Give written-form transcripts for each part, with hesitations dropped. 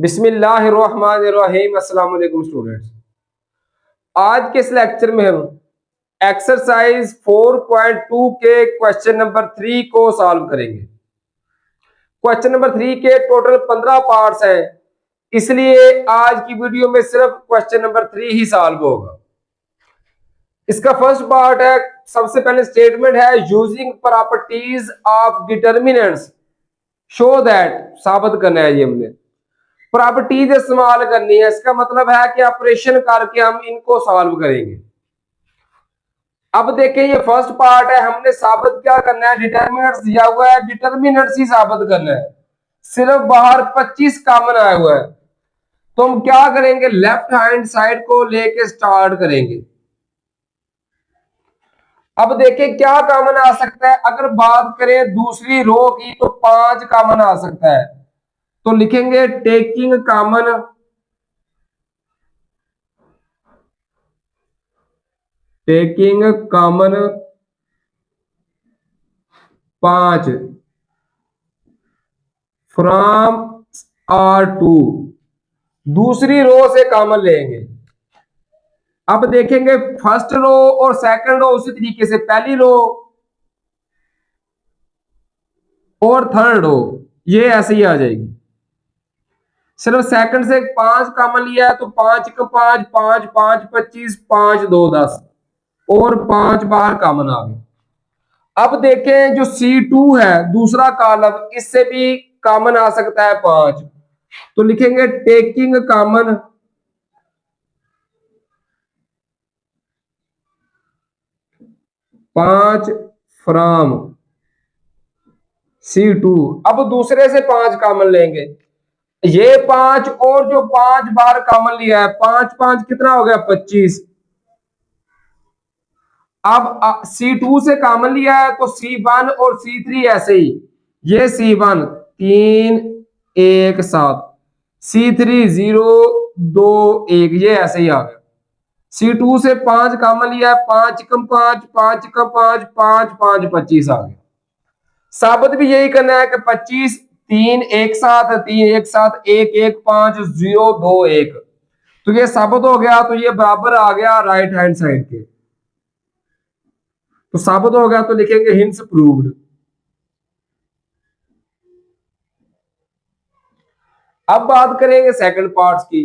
बिस्मिल्लाहिर्रहमानिर्रहीम। अस्सलाम वालेकुम स्टूडेंट्स। आज के इस लेक्चर में हम एक्सरसाइज 4.2 के क्वेश्चन नंबर 3 को सॉल्व करेंगे। क्वेश्चन नंबर 3 के टोटल 15 पार्ट्स हैं, इसलिए आज की वीडियो में सिर्फ क्वेश्चन नंबर 3 ही सॉल्व होगा। इसका फर्स्ट पार्ट है, सबसे पहले स्टेटमेंट है using properties of determinants show that, साबित करना है। ये हमने प्रॉपर्टीज इस्तेमाल करनी है, इसका मतलब है कि ऑपरेशन करके हम इनको सॉल्व करेंगे। अब देखें, ये फर्स्ट पार्ट है, हमने साबित क्या करना है, डिटर्मिनेंट्स दिया हुआ है, डिटर्मिनेंट्स ही साबित करना है। सिर्फ बाहर 25 कॉमन आया हुआ है, तो हम क्या करेंगे, लेफ्ट हैंड साइड को लेके स्टार्ट करेंगे। अब देखें क्या कॉमन आ सकता है। अगर बात करें दूसरी रो की तो 5 कॉमन आ सकता है, तो लिखेंगे taking common, taking common 5 from R2, दूसरी रो से कॉमन लेंगे। अब देखेंगे फर्स्ट रो और सेकंड रो उसी तरीके से, पहली रो और थर्ड रो ये ऐसे ही आ जाएगी। सिर्फ सेकंड से 5 कॉमन लिया है, तो 5 का 5 5 5 25 5 2 10 और 5 बाहर कॉमन आ गए। अब देखें जो C2 है दूसरा कॉलम, इससे भी कॉमन आ सकता है 5, तो लिखेंगे टेकिंग कॉमन 5 फ्रॉम C2। अब दूसरे से 5 कॉमन लेंगे, ये 5 और जो 5 बार कॉमन लिया है, 5 5 कितना हो गया, 25। अब C2 से कॉमन लिया है तो C1 और C3 ऐसे ही, ये C1 3 1 7, C3 0 2 1, ये ऐसे ही आ गया। C2 से 5 कॉमन लिया है, 5 कम 5 5 कम 5 5 5 25 आ गया। साबित भी यही करना है कि 25 3 1 7 3 1 7 1 1 5 0 2 1, तो ये साबित हो गया। तो ये बराबर आ गया राइट हैंड साइड के, तो साबित हो गया, तो लिखेंगे हिंस प्रूव्ड। अब बात करेंगे सेकंड पार्ट्स की।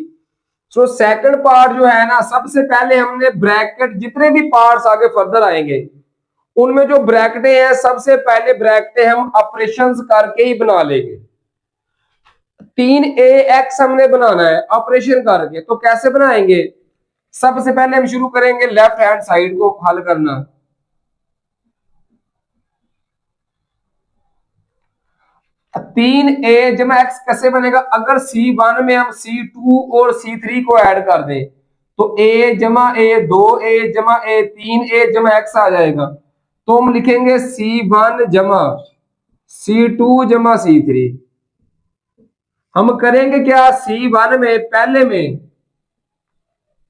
सो सेकंड पार्ट जो है ना, सबसे पहले हमने ब्रैकेट, जितने भी पार्ट्स आगे फर्दर आएंगे उनमें जो ब्रैकेटें हैं, सबसे पहले ब्रैकेटें हम ऑपरेशंस करके ही बना लेंगे। 3ax हमने बनाना है ऑपरेशन करके, तो कैसे बनाएंगे, सबसे पहले हम शुरू करेंगे लेफ्ट हैंड साइड को हल करना। 3a जमा x कैसे बनेगा, अगर C1 में हम C2 और C3 को ऐड कर दें तो a जमा a 2a जमा a 3a जमा x आ जाएगा। तो हम लिखेंगे C1 जमा C2 जमा C3। हम करेंगे क्या, C1 में पहले में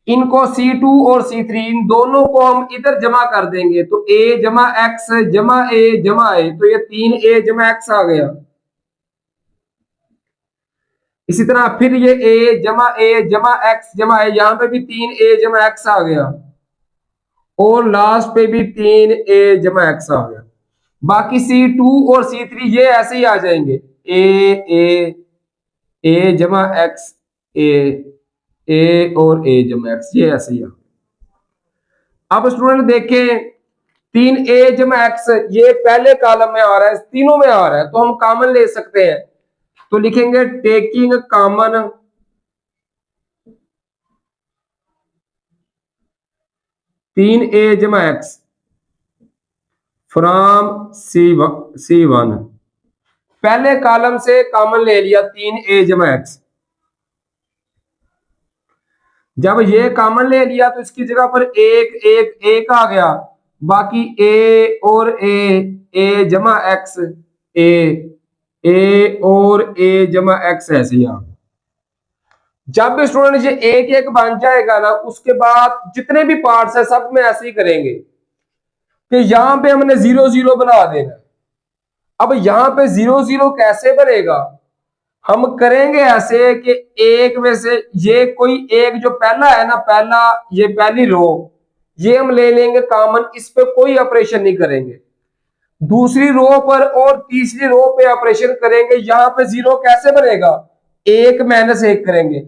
इनको C2 और C3 इन दोनों को हम इधर जमा कर देंगे, तो a जमा x जमा a जमा a, तो ये 3a जमा x आ गया। इसी तरह फिर ये a जमा x जमा a, यहां पे भी 3a जमा x आ गया, और लास्ट पे भी 3a जमा x आ गया। बाकी C2 और C3 ये ऐसे ही आ जाएंगे, a जमा x a और a जमा x, ये ऐसे ही आ गया। अब स्टूडेंट देखें, 3a जमा x ये पहले कॉलम में आ रहा है, तीनों में आ रहा है, तो हम कॉमन ले सकते हैं, तो लिखेंगे टेकिंग कॉमन 3a जमा x फ्रॉम C1, पहले कॉलम से कॉमन ले लिया 3a जमा x। जब ये कॉमन ले लिया तो इसकी जगह पर एक आ गया, बाकी a और a जमा x a और a जमा x ऐसे ही आ गया। जब भी स्टूडेंट ये एक बन जाएगा ना, उसके बाद जितने भी पार्ट्स है सब में ऐसे ही करेंगे कि यहां पे हमने 0 0 बना देना। अब यहां पे 0 0 कैसे बनेगा, हम करेंगे ऐसे कि एक में से ये कोई एक जो पहला है ना, पहला ये पहली रो, ये हम ले लेंगे कॉमन, इस पे कोई ऑपरेशन नहीं करेंगे। दूसरी रो पर और तीसरी रो पे ऑपरेशन करेंगे। यहां पे जीरो कैसे बनेगा, एक माइनस एक करेंगे,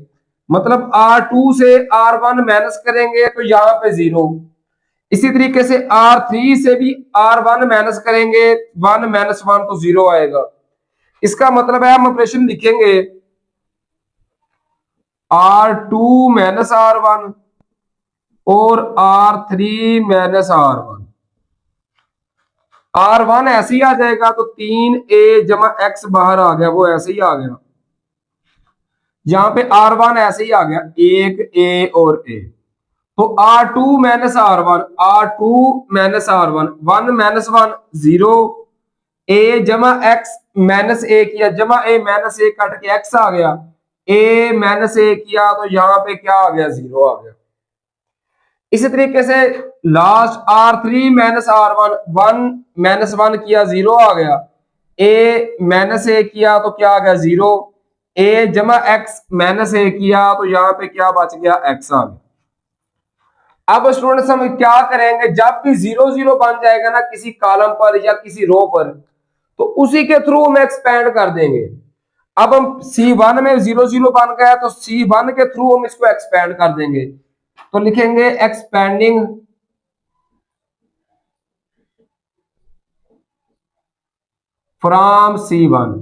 मतलब R2 से R1 माइनस करेंगे तो यहां पे जीरो। इसी तरीके से R3 से भी R1 माइनस करेंगे, 1 - 1 तो जीरो आएगा। इसका मतलब है हम ऑपरेशन लिखेंगे R2 - R1 और R3 - R1। R1 ऐसे ही आ जाएगा, तो 3a जमा x बाहर आ गया, वो ऐसे ही आ गया। यहां पे R1 ऐसे ही आ गया, एक a और a। तो R2 - R1, R2 - R1, 1 - 1 0, a जमा x माइनस ए किया, जमा a माइनस ए कट के x आ गया, a माइनस ए किया तो यहां पे क्या आ गया, जीरो आ गया। इसी तरीके से लास्ट R3 - R1, 1 - 1 किया, जीरो आ गया, a माइनस ए किया तो क्या आ गया, जीरो, a जमा x माइनस ए किया तो यहां पे क्या बच गया, x आ गया। अब स्टूडेंट्स हम क्या करेंगे, जब भी जीरो जीरो बन जाएगा ना किसी कॉलम पर या किसी रो पर, तो उसी के थ्रू हम एक्सपेंड कर देंगे। अब हम C1 में जीरो जीरो बन गया तो C1 के थ्रू हम इसको एक्सपेंड कर देंगे, तो लिखेंगे एक्सपेंडिंग फ्रॉम C1।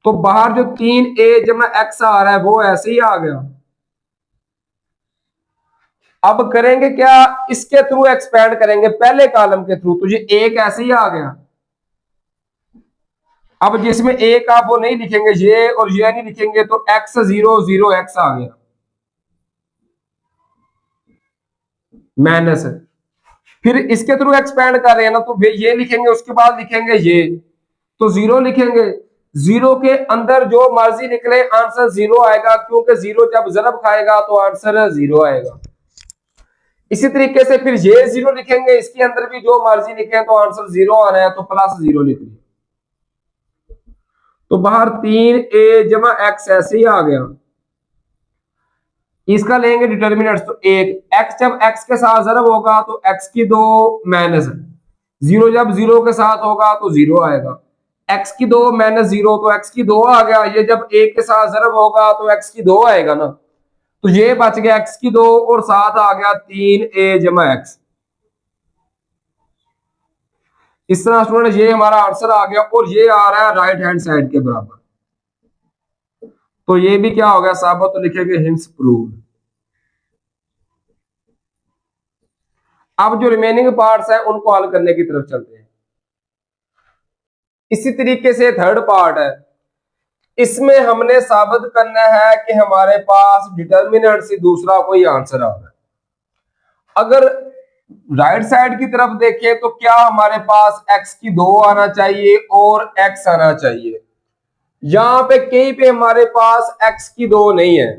तो बाहर जो 3a जमा x आ रहा है वो ऐसे ही आ गया। अब करेंगे क्या, इसके थ्रू एक्सपेंड करेंगे, पहले कॉलम के थ्रू, तो ये एक ऐसे ही आ गया। अब जिसमें एक आप वो नहीं लिखेंगे, ये और ये नहीं लिखेंगे, तो x 0 0 x आ गया माइनस। फिर इसके थ्रू एक्सपेंड कर रहे हैं ना, तो ये लिखेंगे, उसके बाद लिखेंगे ये, तो जीरो लिखेंगे। जीरो के अंदर जो मर्जी निकले आंसर जीरो आएगा, क्योंकि जीरो जब जरब खाएगा तो आंसर जीरो आएगा। इसी तरीके से फिर ये जीरो लिखेंगे, इसके अंदर भी जो मर्जी लिखे तो आंसर जीरो आ रहा है, तो प्लस जीरो लिख लिया। तो बाहर 3a जमा x ऐसे ही आ गया। इसका लेंगे डिटर्मिनेंट्स, तो एक x जब x के साथ जरब होगा तो x की दो माइनस, जीरो जब जीरो के साथ होगा तो जीरो आएगा, x की दो माइनस जीरो तो x की दो आ गया। ये जब एक के साथ जरब होगा तो x की दो आएगा ना, तो ये बच गया x की दो और साथ आ गया 3a जमा x। इस तरह स्टूडेंट ये हमारा आंसर आ गया, और ये आ रहा है राइट हैंड साइड के बराबर। तो ये भी क्या हो गया साहब, तो लिखेंगे हिंस प्रूव्ड। अब जो रिमेनिंग पार्ट्स है उनको हल करने की तरफ चलते हैं। इसी तरीके से थर्ड पार्ट है, इसमें हमने साबित करना है कि हमारे पास डिटर्मिनेंट से दूसरा कोई आंसर आ रहा है। अगर राइट साइड की तरफ देखें तो क्या हमारे पास x की दो आना चाहिए और x आना चाहिए। यहां पे कहीं पे हमारे पास x की दो नहीं है।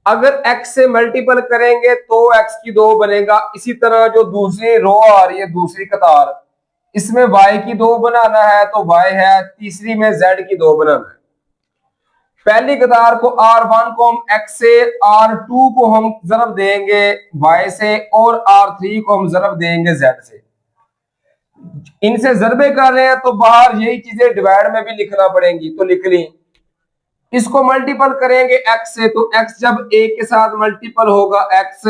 अगर x से मल्टीपल करेंगे तो x की दो बनेगा। इसी तरह जो दूसरी रो आ रही है, दूसरी कतार, इसमें y की दो बनाना है तो y है, तीसरी में z की दो बनाना है। पहली कतार को R1 को हम x से, R2 को हम जरब देंगे y से और R3 को हम जरब देंगे z से। इनसे जरबे कर रहे हैं तो बाहर यही चीजें डिवाइड में भी लिखना पड़ेंगी, तो लिख ली। इसको मल्टीपल करेंगे x से, तो x जब a के साथ मल्टीपल होगा x,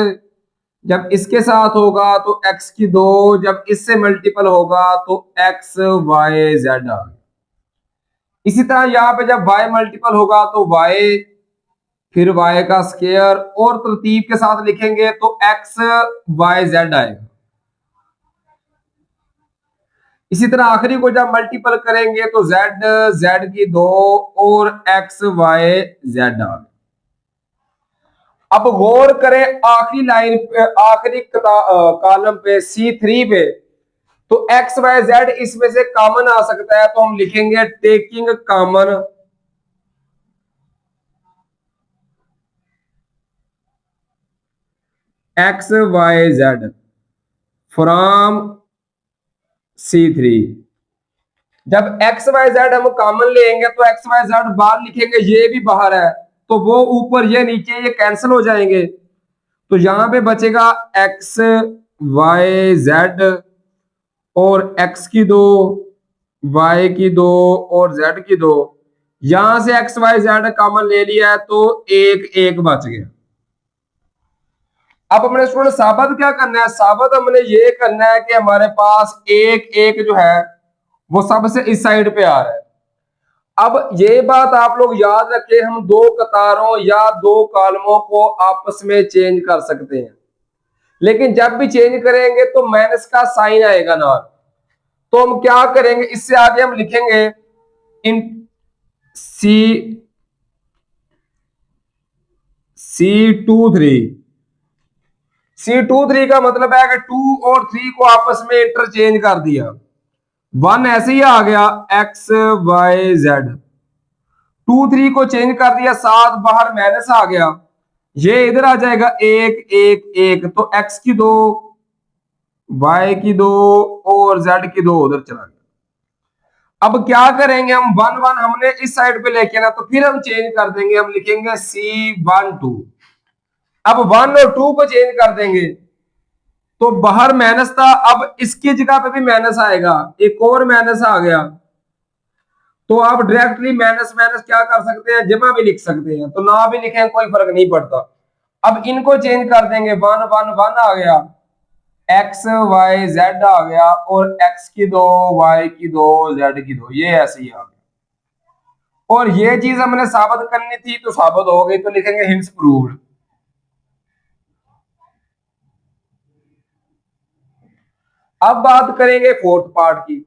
जब इसके साथ होगा तो x की दो, जब इससे मल्टीपल होगा तो x y z आ गया। इसी तरह यहां पे जब y मल्टीपल होगा तो y, फिर y का स्क्वायर, और तरतीब के साथ लिखेंगे तो x y z आएगा। इसी तरह आखिरी को जब मल्टीपल करेंगे तो z की दो और x y z आ गया। अब गौर करें आखिरी लाइन पे, आखिरी कॉलम पे C3 पे, तो एक्स वाई जेड इसमें से कॉमन आ सकता है, तो हम लिखेंगे taking common X Y Z from C3। जब एक्स वाई जेड हम कॉमन लेंगे तो एक्स वाई जेड बाहर लिखेंगे, ये भी बाहर है तो वो ऊपर ये नीचे ये कैंसिल हो जाएंगे। तो यहां पे बचेगा एक्स वाई जेड और एक्स की दो, वाई की दो और जेड की दो। यहां से एक्स वाई जेड कॉमन ले लिया है तो एक एक बच गया। अब हमने स्टूडेंट साबित क्या करना है, साबित हमने ये करना है कि हमारे पास एक एक जो है वो सबसे इस साइड पे आ रहा है। अब ये बात आप लोग याद रखें, हम दो कतारों या दो कॉलमों को आपस में चेंज कर सकते हैं, लेकिन जब भी चेंज करेंगे तो माइनस का साइन आएगा ना। तो हम क्या करेंगे, इससे आगे हम लिखेंगे इन C23। C23 का मतलब है कि 2 और 3 को आपस में इंटरचेंज कर दिया। 1 ऐसे ही आ गया एक्स वाई जेड, 2 3 को चेंज कर दिया, 7 बाहर माइनस आ गया, ये इधर आ जाएगा एक एक एक, तो एक्स की दो, वाई की दो और जेड की दो उधर चला गया। अब क्या करेंगे हम, 1 1 हमने इस साइड पे लेके ना, तो फिर हम चेंज कर देंगे, हम लिखेंगे C12। अब 1 और 2 को चेंज कर देंगे तो बाहर माइनस था, अब इसकी जगह पे भी माइनस आएगा, एक और माइनस आ गया, तो आप डायरेक्टली माइनस माइनस क्या कर सकते हैं, जमा भी लिख सकते हैं, तो ना भी लिखें कोई फर्क नहीं पड़ता। अब इनको चेंज कर देंगे, 1 1 1 आ गया, एक्स वाई जेड आ गया, और एक्स की दो, वाई की दो, जेड की दो, ये ऐसे ही आ गया। और ये चीज हमने साबित करनी थी तो साबित हो गई, तो लिखेंगे हिंट्स प्रूव्ड। अब बात करेंगे फोर्थ पार्ट की।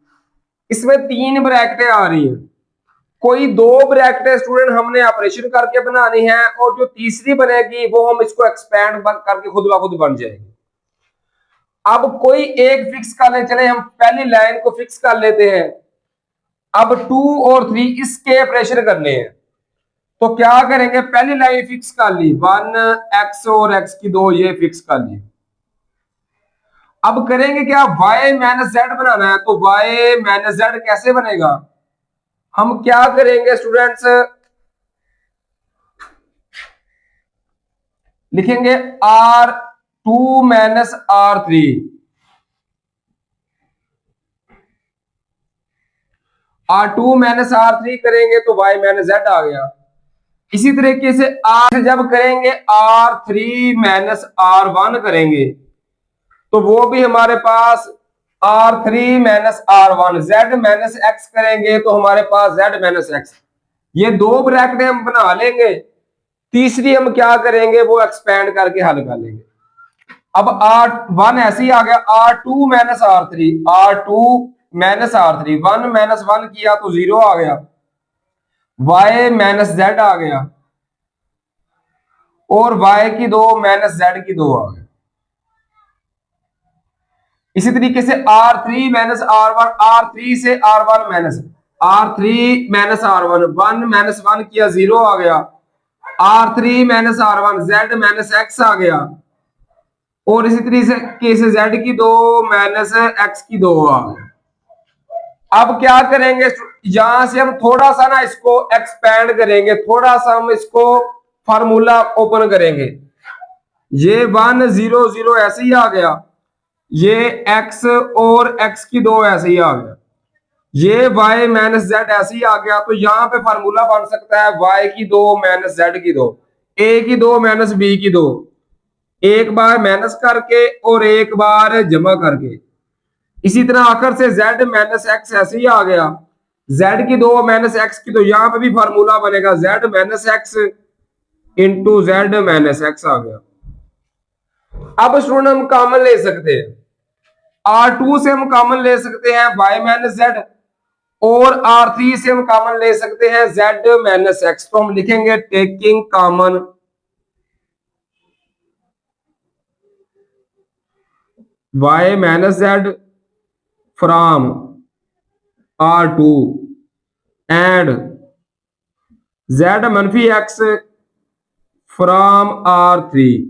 इसमें 3 ब्रैकेटें आ रही हैं, कोई 2 ब्रैकेटें स्टूडेंट हमने ऑपरेशन करके बनानी है, और जो तीसरी बनेगी वो हम इसको एक्सपैंड करके खुद ब खुद बन जाएगी। अब कोई एक फिक्स कर ले, चले हम पहली लाइन को फिक्स कर लेते हैं। अब 2 और 3 इसके ऑपरेशन करने हैं, तो क्या करेंगे, पहली लाइन फिक्स कर ली, 1 एक्स और एक्स की दो, ये फिक्स कर ली। अब करेंगे क्या, y माइनस जेड बनाना है, तो y माइनस जेड कैसे बनेगा, हम क्या करेंगे स्टूडेंट्स, लिखेंगे R2 minus R3। R2 minus R3 करेंगे तो y माइनस जेड आ गया। इसी तरीके से R जब करेंगे R3 माइनस R1 करेंगे तो वो भी हमारे पास R3 minus R1, Z minus x करेंगे तो हमारे पास Z माइनस एक्स। ये 2 ब्रैकेटें हम बना लेंगे, तीसरी हम क्या करेंगे वो एक्सपेंड करके हल कर लेंगे। अब R1 ऐसे ही आ गया, R2 minus R3, R2 minus R3, 1 minus 1 किया तो 0 आ गया, Y माइनस जेड आ गया, और Y की दो माइनस जेड की दो आ गया। इसी तरीके से R3 माइनस R1, R3 से R1 minus, R3 minus R1, 1 minus 1 किया 0 आ गया, R3 minus R1, Z minus X आ गया, और इसी तरीके से Z की दो माइनस एक्स की दो आ गया। अब क्या करेंगे, यहां से हम थोड़ा सा ना इसको एक्सपेंड करेंगे, थोड़ा सा हम इसको फार्मूला ओपन करेंगे, ये 1 0 0 ऐसे ही आ गया, ये x और x की दो ऐसे ही आ गया, ये y माइनस जेड ऐसे ही आ गया। तो यहां पे फार्मूला बन सकता है y की दो माइनस जेड की दो, a की दो माइनस b की दो, एक बार माइनस करके और एक बार जमा करके। इसी तरह आखिर से z माइनस एक्स ऐसे ही आ गया, z की दो माइनस एक्स की दो, यहां पे भी फार्मूला बनेगा z minus X into Z minus X आ गया। अब स्टूडेंट हम कॉमन ले सकते हैं, R2 से हम कॉमन ले सकते हैं y माइनस जेड, और R3 से हम कॉमन ले सकते हैं z माइनस एक्स। तो हम लिखेंगे taking common y minus Z from R2 and z मनफी एक्स फ्रॉम R3।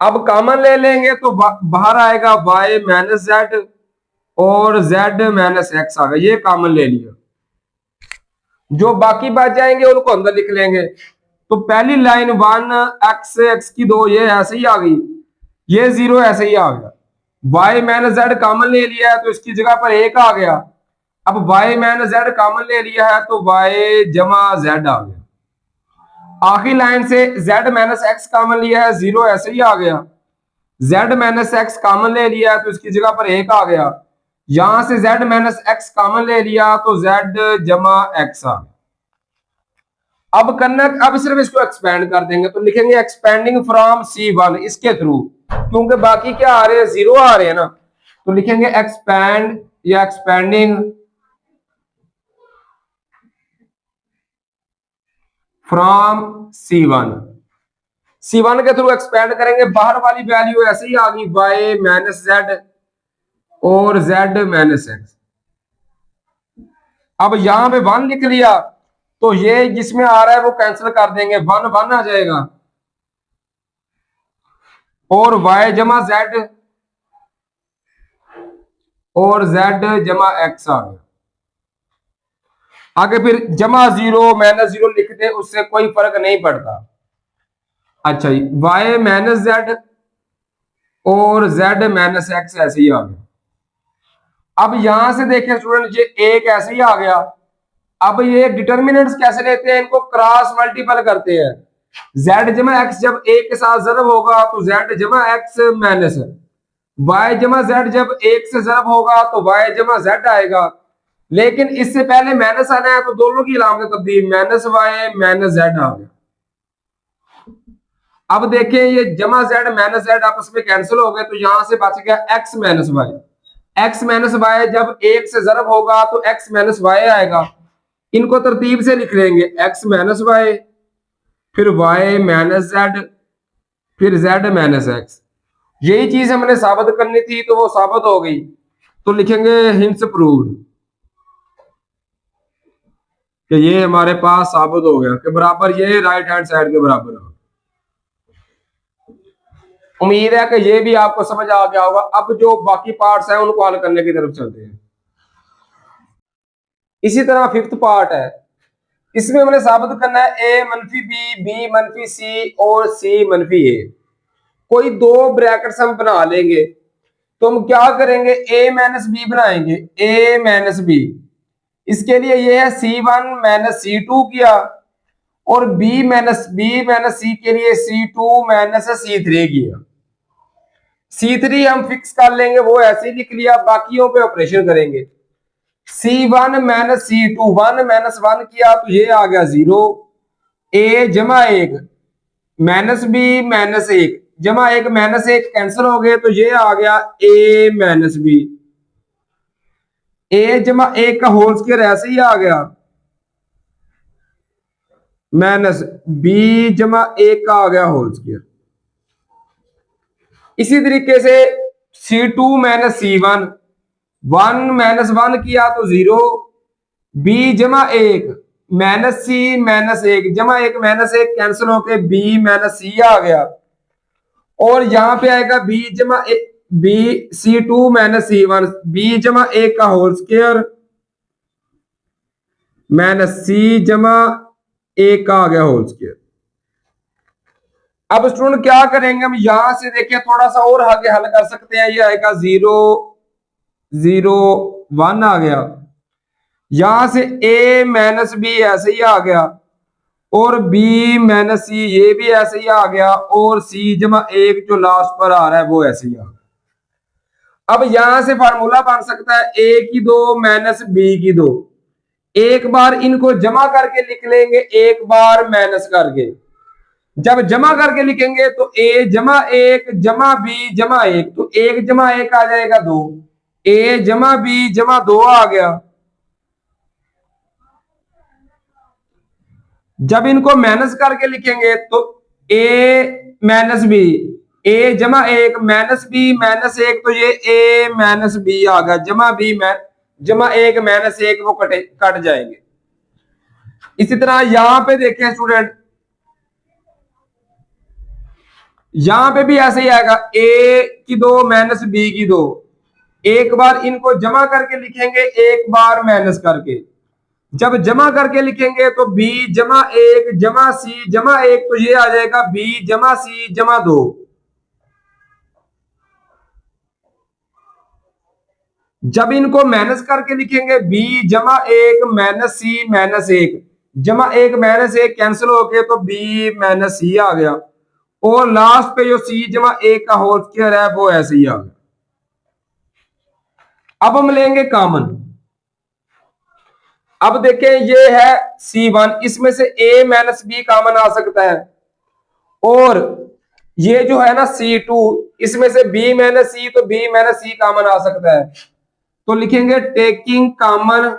अब कॉमन ले लेंगे तो बाहर आएगा y माइनस जेड और जेड माइनस एक्स आ गया, ये कॉमन ले लिया। जो बाकी बच जाएंगे उनको अंदर लिख लेंगे। तो पहली लाइन 1 एक्स एक्स की 2 ये ऐसे ही आ गई, ये 0 ऐसे ही आ गया। y माइनस जेड कॉमन ले लिया है तो इसकी जगह पर 1 आ गया। अब y माइनस जेड कॉमन ले लिया है तो y जमा जेड आ गया। आखिरी लाइन से z माइनस एक्स कॉमन लिया है, 0 ऐसे ही आ गया। z माइनस एक्स कॉमन ले लिया है तो इसकी जगह पर 1 आ गया। यहां से z माइनस एक्स कॉमन ले लिया तो z जमा एक्स आ गया। अब करना, अब सिर्फ इसको एक्सपेंड कर देंगे तो लिखेंगे एक्सपेंडिंग फ्रॉम C1 इसके थ्रू, क्योंकि बाकी क्या आ रहे हैं, 0 आ रहे हैं ना, तो लिखेंगे एक्सपेंड या एक्सपेंडिंग फ्रॉम C1 के थ्रू एक्सपेंड करेंगे। बाहर वाली वैल्यू ऐसे ही आ गई, y माइनस जेड और z माइनस एक्स। अब यहां पे 1 लिख लिया तो ये जिसमें आ रहा है वो कैंसिल कर देंगे, 1 1 आ जाएगा और y जमा जेड और z जमा एक्स आ गया। आगे फिर जमा 0 माइनस 0 लिख दे, उससे कोई फर्क नहीं पड़ता। अच्छा जी, y माइनस जेड और z माइनस एक्स ऐसे ही आ गया। अब यहां से देखें स्टूडेंट, ये एक ऐसे ही आ गया। अब ये डिटर्मिनेंट्स कैसे लेते हैं, इनको क्रॉस मल्टीपल करते हैं। z जमा एक्स जब एक के साथ जरब होगा तो z जमा एक्स माइनस y जमा जेड जब एक से जरब होगा तो y जमा जेड आएगा। लेकिन इससे पहले माइनस आना है तो दोनों की अलामत तब्दील, माइनस वाई माइनस जेड आ गया। अब देखें ये जमा जेड माइनस जेड आपस में कैंसिल हो गए तो यहां से बच गया X minus Y. X minus Y जब एक से जरब होगा तो एक्स माइनस वाई आएगा। इनको तरतीब से लिख लेंगे, एक्स माइनस वाई फिर वाई माइनस जेड फिर जेड माइनस एक्स। यही चीज हमने साबित करनी थी तो वो साबित हो गई। तो लिखेंगे हिंट्स प्रूव्ड, कि ये हमारे पास साबित हो गया कि बराबर ये राइट हैंड साइड के बराबर हो। उम्मीद है कि ये भी आपको समझ आ गया होगा। अब जो बाकी पार्ट्स हैं उनको हल करने की तरफ चलते हैं। इसी तरह फिफ्थ पार्ट है, इसमें हमने साबित करना है a मनफी बी मनफी सी और सी मनफी ए। कोई दो ब्रैकेट्स हम बना लेंगे तो हम क्या करेंगे, a माइनस बी बनाएंगे, a माइनस बी। इसके लिए ये है C1 माइनस C2 किया और b माइनस C के लिए C2 माइनस C3 किया। C3 हम फिक्स कर लेंगे, वो ऐसे ही लिख लिया, बाकियों पे ऑपरेशन करेंगे। C1 माइनस C2 1 माइनस 1 किया तो ये आ गया 0। a जमा 1 माइनस बी माइनस 1 जमा 1 माइनस 1 कैंसिल हो गए तो ये आ गया a माइनस बी। a जमा 1 का होल स्क्वायर ऐसे ही आ गया माइनस b जमा 1 का आ गया होल स्क्वायर। इसी तरीके से C2 माइनस C1 1 माइनस 1 किया तो 0। b जमा 1 माइनस सी माइनस 1 जमा 1 माइनस 1 कैंसिल होके b माइनस सी आ गया। और यहां पे आएगा b जमा B C2 minus C1 b जमा 1 का होल स्क्वायर माइनस सी जमा 1 का आ गया होल स्क्वायर। अब स्टूडेंट क्या करेंगे, हम यहां से देखिए थोड़ा सा और आगे हल कर सकते हैं। ये आएगा 0 0 1 आ गया। यहां से a माइनस बी ऐसे ही आ गया और b माइनस सी ये भी ऐसे ही आ गया और c जमा 1 जो लास्ट पर आ रहा है वो ऐसे ही आ गया। अब यहां से फार्मूला बन सकता है a की 2 माइनस b की 2। एक बार इनको जमा करके लिख लेंगे, एक बार माइनस करके। जब जमा करके लिखेंगे तो a जमा 1 जमा b जमा 1 तो 1 जमा 1 आ जाएगा 2। a जमा b जमा 2 आ गया। जब इनको माइनस करके लिखेंगे तो a माइनस बी a जमा 1 माइनस बी माइनस 1 तो ये a माइनस बी आ गया जमा b जमा 1 माइनस 1 वो कट जाएंगे। इसी तरह यहां पे देखें स्टूडेंट, यहां पे भी ऐसे ही आएगा a की 2 माइनस b की 2। एक बार इनको जमा करके लिखेंगे, एक बार माइनस करके। जब जमा करके लिखेंगे तो b जमा 1 जमा c जमा 1, तो ये आ जाएगा b जमा c जमा 2। जब इनको माइनस करके लिखेंगे b जमा 1 माइनस c माइनस 1, जमा 1 माइनस 1 कैंसिल हो गए तो b माइनस c आ गया, और लास्ट पे जो c जमा 1 का होल स्क्वायर है वो ऐसे ही आ गया। अब हम लेंगे कॉमन। अब देखें ये है C1, इसमें से a माइनस बी कॉमन आ सकता है, और ये जो है ना C2, इसमें से b माइनस सी, तो b माइनस सी कॉमन आ सकता है। तो लिखेंगे taking common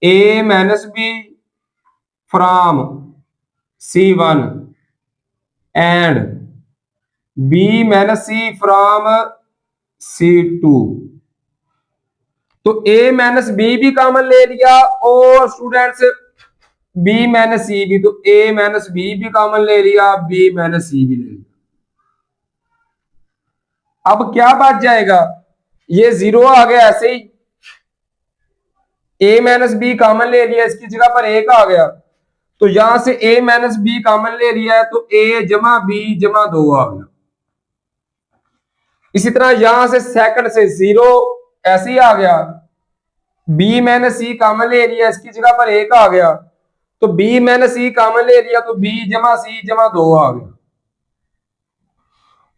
a minus B from C1 and b minus C from C2। तो a माइनस बी भी कॉमन ले लिया, और स्टूडेंट्स b माइनस सी भी, तो a माइनस बी भी कॉमन ले लिया, b माइनस सी भी ले लिया। अब क्या बच जाएगा, ये 0 आ गया ऐसे ही, a माइनस बी कॉमन ले लिया, इसकी जगह पर 1 आ गया, तो यहां से a माइनस बी कॉमन ले लिया है, तो a जमा b जमा 2 आ गया। इसी तरह यहां से सेकंड से 0 ऐसे ही आ गया, b माइनस सी कॉमन ले लिया, इसकी जगह पर 1 आ गया, तो b माइनस सी कॉमन ले लिया, तो b जमा सी जमा 2 आ गया।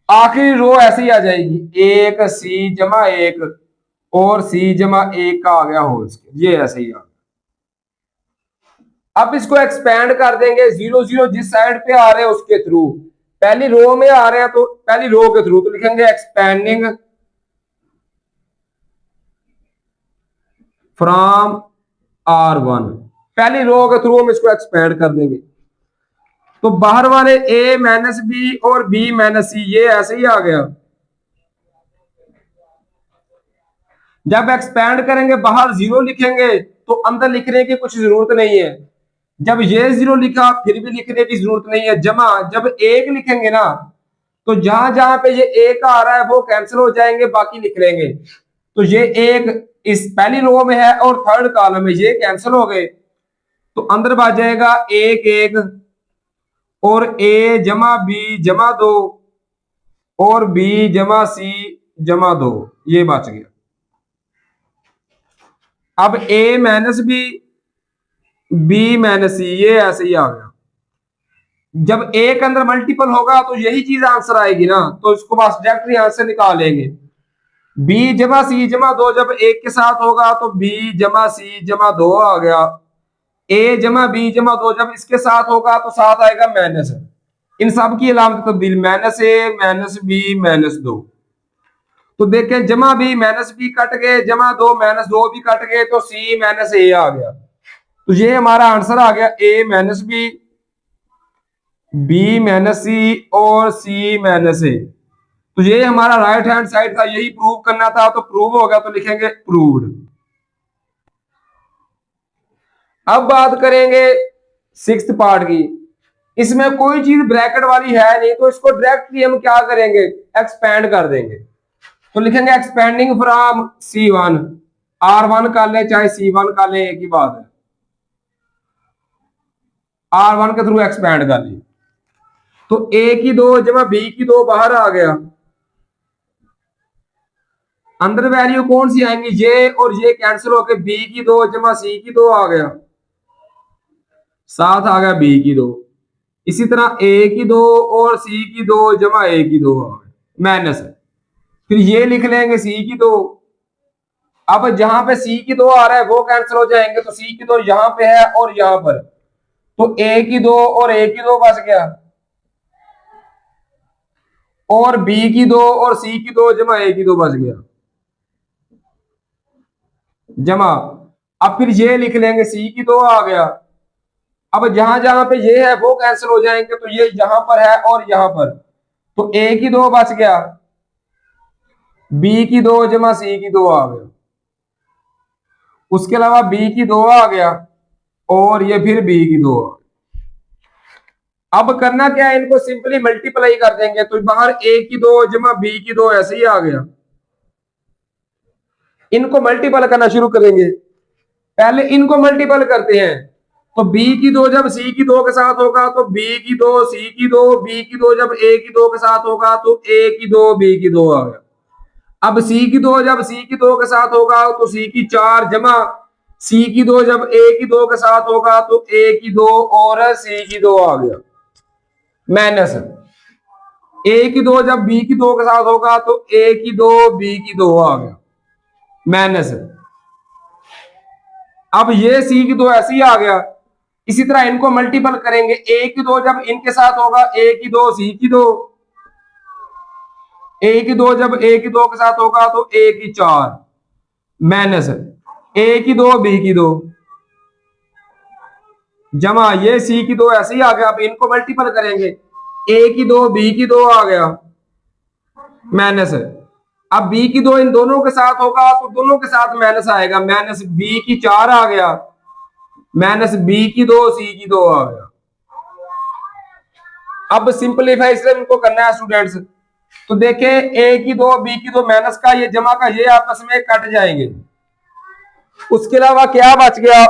आखिरी रो ऐसे ही आ जाएगी, 1 c जमा 1 और c जमा 1 का आ गया होल स्क्वायर, ये ऐसे ही आ गया। अब इसको एक्सपेंड कर देंगे, 0 0 जिस साइड पे आ रहे हैं उसके थ्रू, पहली रो में आ रहे हैं तो पहली रो के थ्रू, तो लिखेंगे एक्सपेंडिंग फ्रॉम R1, पहली रो के थ्रू हम इसको एक्सपेंड कर देंगे। तो बाहर वाले a माइनस बी और b माइनस सी, ये ऐसे ही आ गया। जब एक्सपेंड करेंगे बाहर 0 लिखेंगे, तो अंदर लिखने की कुछ जरूरत नहीं है। जब ये 0 लिखा फिर भी लिखने की जरूरत नहीं है। जमा जब 1 लिखेंगे ना, तो जहां जहां पे ये 1 आ रहा है वो कैंसिल हो जाएंगे, बाकी लिख लेंगे। तो ये 1 इस पहली रो में है और थर्ड कॉलम में, ये कैंसिल हो गए, तो अंदर बच जाएगा 1 1 और a जमा b जमा 2 और b जमा c जमा 2, ये बच गया। अब a minus B b minus C, ये ऐसे ही आ गया। जब a के अंदर मल्टीपल होगा तो यही चीज आंसर आएगी ना, तो इसको बस डायरेक्टली आंसर निकाल लेंगे। b जमा सी जमा 2 जब 1 के साथ होगा तो b जमा सी जमा 2 आ गया। a जमा b जमा 2 जब इसके साथ होगा तो साथ आएगा माइनस, इन सब की अलामत तब्दील, minus a minus b minus 2। तो देखें जमा b माइनस b कट गए, जमा 2 माइनस 2 भी कट गए, तो c माइनस a आ गया। तो ये हमारा आंसर आ गया, a minus b b minus C और c माइनस a। तो ये हमारा राइट हैंड साइड था, यही प्रूव करना था, तो प्रूव हो गया, तो लिखेंगे प्रूव्ड। अब बात करेंगे सिक्स्थ पार्ट की। इसमें कोई चीज ब्रैकेट वाली है नहीं, तो इसको डायरेक्टली हम क्या करेंगे, एक्सपेंड कर देंगे। तो लिखेंगे एक्सपेंडिंग फ्रॉम C1, R1 कर ले चाहे C1 कर ले, एक ही बात है, R1 के थ्रू एक्सपेंड कर ली। तो a की 2 जमा b की 2 बाहर आ गया, अंदर वैल्यू कौन सी आएंगी, ये और ये कैंसिल होके b की 2 जमा c की 2 आ गया, साथ आ गया b की 2। इसी तरह a की 2 और c की 2 जमा a की 2 आ गया, माइनस है। फिर ये लिख लेंगे c की 2। अब जहां पे c की 2 आ रहा है वो कैंसिल हो जाएंगे, तो c की 2 यहां पे है और यहां पर, तो a की 2 और a की 2 बच गया, और b की 2 और c की 2 जमा a की 2 बच गया, जमा। अब फिर ये लिख लेंगे c की 2 आ गया। अब जहां जहां पे ये है वो कैंसिल हो जाएंगे, तो ये यहां पर है और यहां पर, तो a की 2 बच गया, b की 2 जमा c की 2 आ गया, उसके अलावा b की 2 आ गया, और ये फिर b की 2 आ गया। अब करना क्या है, इनको सिंपली मल्टीप्लाई कर देंगे, तो बाहर ए की दो जमा बी की दो ऐसे ही आ गया। इनको मल्टीपल करना शुरू करेंगे, पहले इनको मल्टीपल करते हैं। तो बी की दो जब सी की दो के साथ होगा तो बी की दो सी की दो, बी की दो जब ए की दो के साथ होगा तो ए की दो बी की दो आ गया। अब सी की दो जब सी की दो के साथ होगा तो सी की चार जमा सी की दो जब ए की दो के साथ होगा तो ए की दो और सी की दो आ गया, माइनस ए की दो जब बी की दो के साथ होगा तो ए की दो बी की दो आ गया, माइनस। अब ये सी की दो ऐसे ही आ गया। इसी तरह इनको मल्टीपल करेंगे, ए की दो जब इनके साथ होगा ए की दो सी की दो, ए की दो जब ए की दो के साथ होगा तो ए की चार, माइनस ए की दो बी की दो जमा ये सी की दो ऐसे ही आ गया। अब इनको मल्टीपल करेंगे, ए की दो बी की दो आ गया, माइनस अब बी की दो इन दोनों के साथ होगा तो दोनों के साथ माइनस आएगा, माइनस बी की चार आ गया, माइनस बी की दो सी की दो आ गया। अब सिंपलीफाई से इनको करना है स्टूडेंट्स, तो देखें ए की दो बी की दो माइनस का ये जमा का ये आपस में कट जाएंगे। उसके अलावा क्या बच गया,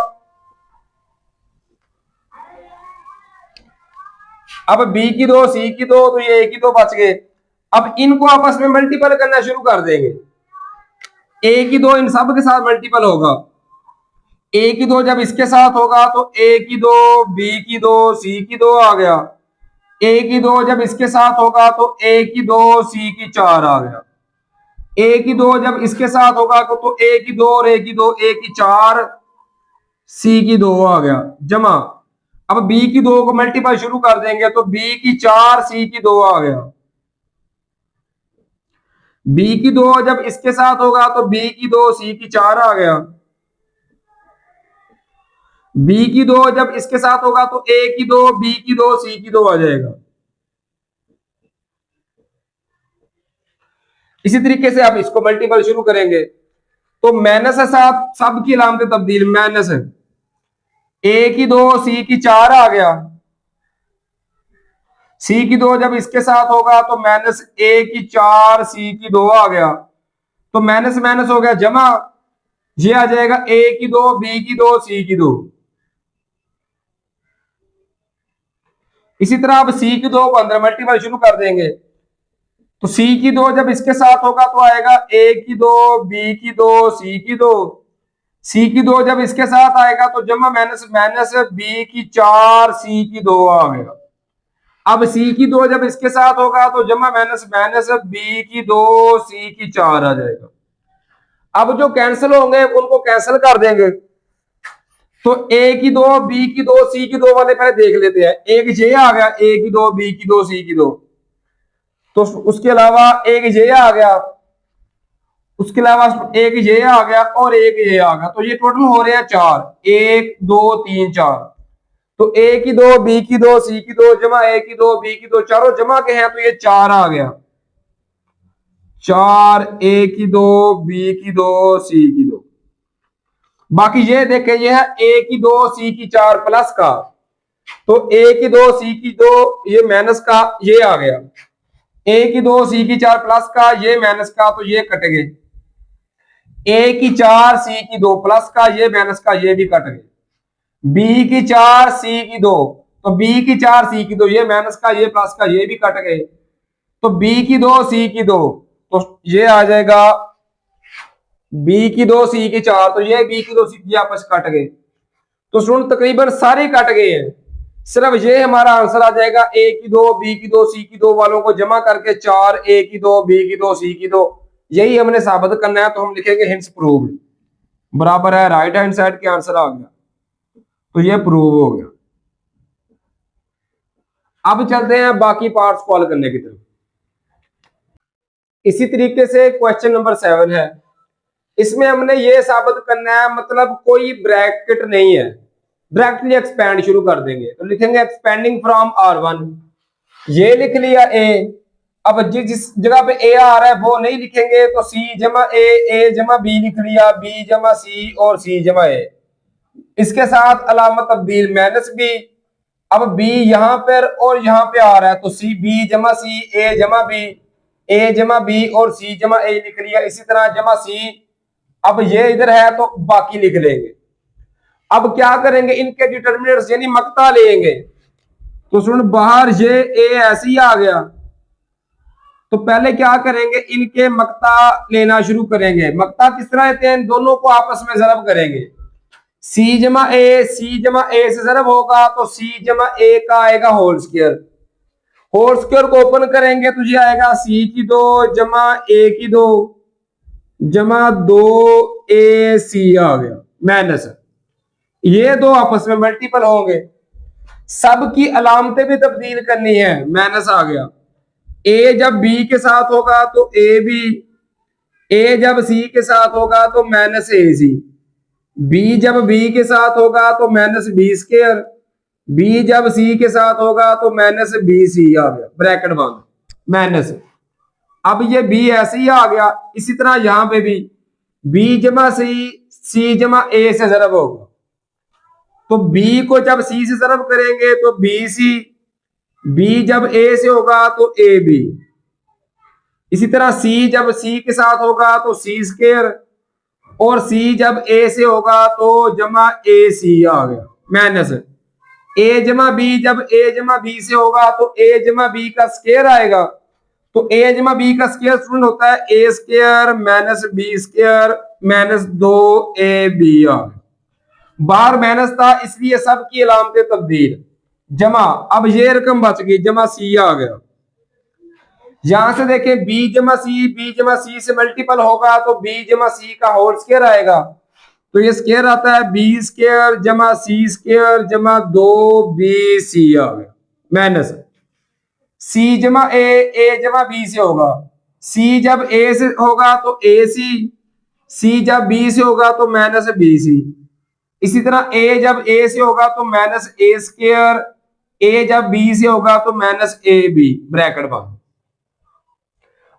अब बी की दो सी की दो तो ये ए की दो बच गए। अब इनको आपस में मल्टीपल करना शुरू कर देंगे, ए की दो इन सब के साथ मल्टीपल होगा, ए की दो जब इसके साथ होगा तो ए की दो बी की दो सी की दो आ गया, ए की दो जब इसके साथ होगा तो ए की दो सी की चार आ गया, ए की दो जब इसके साथ होगा तो ए की दो और ए की दो ए की चार सी की दो आ गया, जमा अब बी की दो को मल्टीप्लाई शुरू कर देंगे तो बी की चार सी की दो आ गया, बी की दो जब इसके साथ होगा तो बी की दो सी की चार आ गया, बी की दो जब इसके साथ होगा तो ए की दो बी की दो सी की दो आ जाएगा। इसी तरीके से आप इसको मल्टीपल शुरू करेंगे तो माइनस है साथ सब की अलामत तब्दील, माइनस ए की दो सी की चार आ गया, सी की दो जब इसके साथ होगा तो माइनस ए की चार सी की दो आ गया, तो माइनस माइनस हो गया जमा ये आ जाएगा ए की दो बी की दो सी की दो। इसी तरह अब सी की दो को अंदर मल्टीपल शुरू कर देंगे, तो सी की दो जब इसके साथ होगा तो आएगा ए की दो बी की दो सी की दो, सी की दो जब इसके साथ आएगा तो जमा माइनस माइनस बी की चार सी की दो आ गया। अब सी की दो जब इसके साथ होगा तो जमा माइनस माइनस बी की दो सी की चार आ जाएगा। अब जो कैंसिल होंगे उनको कैंसिल कर देंगे, तो ए की दो बी की दो सी की दो वाले पहले देख लेते हैं। एक ये आ गया ए की दो बी की दो सी की दो, तो उसके अलावा एक ये आ गया, उसके अलावा एक ये आ गया और एक ये आ गया, तो ये टोटल हो रहे हैं चार, एक दो तीन चार। तो ए की दो बी की दो सी की दो जमा ए की दो बी की दो चारों जमा के हैं तो ये चार आ गया, चार ए की दो बी की दो सी की दो। बाकी ये देखें ये है ए की दो सी की चार प्लस का, तो ए की दो सी की दो ये माइनस का ये आ गया, ए की दो सी की चार प्लस का ये माइनस का तो ये कट गए, ए की चार सी की दो प्लस का ये माइनस का ये भी कट गए, बी की चार सी की दो तो बी की चार सी की दो ये माइनस का ये प्लस का ये भी कट गए, तो बी की दो सी की दो तो ये आ जाएगा बी की दो सी की चार, तो ये बी की दो सी की आपस कट गए। तो सुन तकरीबन सारे कट गए हैं, सिर्फ ये हमारा आंसर आ जाएगा ए की दो बी की दो सी की दो वालों को जमा करके चार ए की दो बी की दो सी की दो, यही हमने साबित करना है। तो हम लिखेंगे हिंस प्रूव्ड बराबर है राइट हैंड साइड के आंसर आ गया, तो ये प्रूव हो गया। अब चलते हैं बाकी पार्ट्स सॉल्व करने की तरफ। इसी तरीके से क्वेश्चन नंबर 7 है, इसमें हमने ये साबित करना है मतलब कोई ब्रैकेट नहीं है, डायरेक्टली एक्सपेंड शुरू कर देंगे। तो लिखेंगे एक्सपेंडिंग फ्रॉम R1, ये लिख लिया ए। अब जिस जगह पे ए आ रहा है वो नहीं लिखेंगे, तो सी जमा ए जमा बी लिख लिया, बी जमा सी और सी जमा ए। इसके साथ अलामत तब्दील माइनस बी, अब बी यहां पर और यहां पे आ रहा है, तो सी बी जमा सी, ए जमा बी, ए जमा बी और सी जमा ए लिख लिया। इसी तरह जमा सी, अब ये इधर है तो बाकी लिख लेंगे। अब क्या करेंगे, इनके डिटर्मिनेंट्स यानी मक्ता लेंगे। तो सुन, बाहर ये ए ऐसे ही आ गया, तो पहले क्या करेंगे, इनके मक्ता लेना शुरू करेंगे। मक्ता किस तरह लेते हैं, दोनों को आपस में जरब करेंगे। सी जमा ए, सी जमा ए से जरब होगा तो सी जमा ए का आएगा होल स्क्वायर। होल स्क्वायर को ओपन करेंगे तो ये आएगा सी की 2 जमा ए की 2 जमा 2 ए सी आ गया माइनस। ये दो आपस में मल्टीपल होंगे, सब की अलामतें भी तब्दील करनी है। माइनस आ गया, ए जब बी के साथ होगा तो ए बी, ए जब सी के साथ होगा तो माइनस ए सी, बी जब बी के साथ होगा तो माइनस बी स्क्वायर, बी जब सी के साथ होगा तो माइनस बी सी आ गया ब्रैकेट बंद माइनस। अब ये बी ऐसे ही आ गया। इसी तरह यहां पे भी बी जमा सी, सी जमा ए से जरब होगा, तो बी को जब सी से जरब करेंगे तो बी सी, बी जब ए से होगा तो ए बी। इसी तरह सी जब सी के साथ होगा तो सी स्क्वायर, और सी जब ए से होगा तो जमा ए सी आ गया माइनस। ए जमा बी जब ए जमा बी से होगा तो ए जमा बी का स्क्वायर आएगा, तो ए जमा बी का स्क्वायर स्टूडेंट होता है A square minus B square minus 2 A B आ गया। बाहर माइनस था इसलिए सबकी अलामतें तब्दील जमा। अब ये रकम बच गई, जमा सी आ गया। यहां से देखें बी जमा सी, बी जमा सी से मल्टीपल होगा तो बी जमा सी का होल स्क्वायर आएगा, तो ये स्क्वायर आता है बी स्क्वायर जमा सी स्क्वायर जमा 2 बी सी आ गया माइनस। सी जमा ए जमा बी से होगा, सी जब ए से होगा तो ए सी जब बी से होगा तो माइनस बी सी। इसी तरह ए जब ए से होगा तो माइनस ए स्क्वायर, ए जब बी से होगा तो माइनस ए बी ब्रैकेट बंद।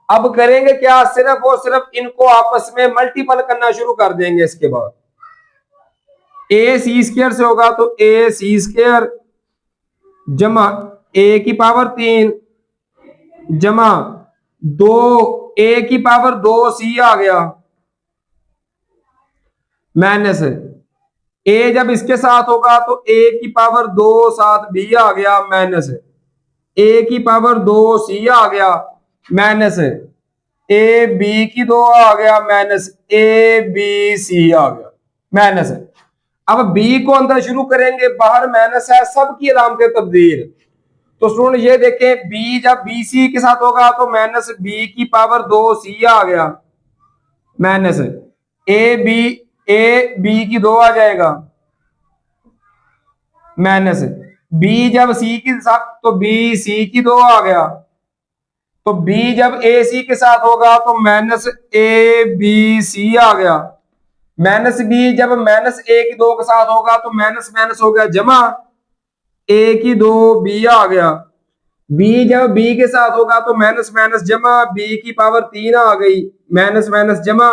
अब करेंगे क्या, सिर्फ और सिर्फ इनको आपस में मल्टीपल करना शुरू कर देंगे। इसके बाद ए सी स्क्वायर से होगा तो ए सी स्क्वायर जमा ए की पावर 3 जमा 2 ए की पावर 2 सी आ गया माइनस। ए जब इसके साथ होगा तो ए की पावर 2 साथ बी आ गया माइनस, ए की पावर 2 सी आ गया माइनस, ए बी की 2 आ गया माइनस, ए बी सी आ गया माइनस। अब बी को अंदर शुरू करेंगे, बाहर माइनस है, सबकी अलामतें तब्दील। तो स्टूडेंट ये देखें बी जब बी सी के साथ होगा तो माइनस बी की पावर 2 सी आ गया माइनस, ए बी की 2 आ जाएगा माइनस, बी जब सी के साथ तो बी सी की 2 आ गया, तो बी जब ए सी के साथ होगा तो माइनस ए बी सी आ गया माइनस, बी जब माइनस ए की 2 के साथ होगा तो माइनस माइनस हो गया जमा ए की 2 बी आ गया, बी जब बी के साथ होगा तो माइनस माइनस जमा बी की पावर 3 आ गई माइनस माइनस जमा,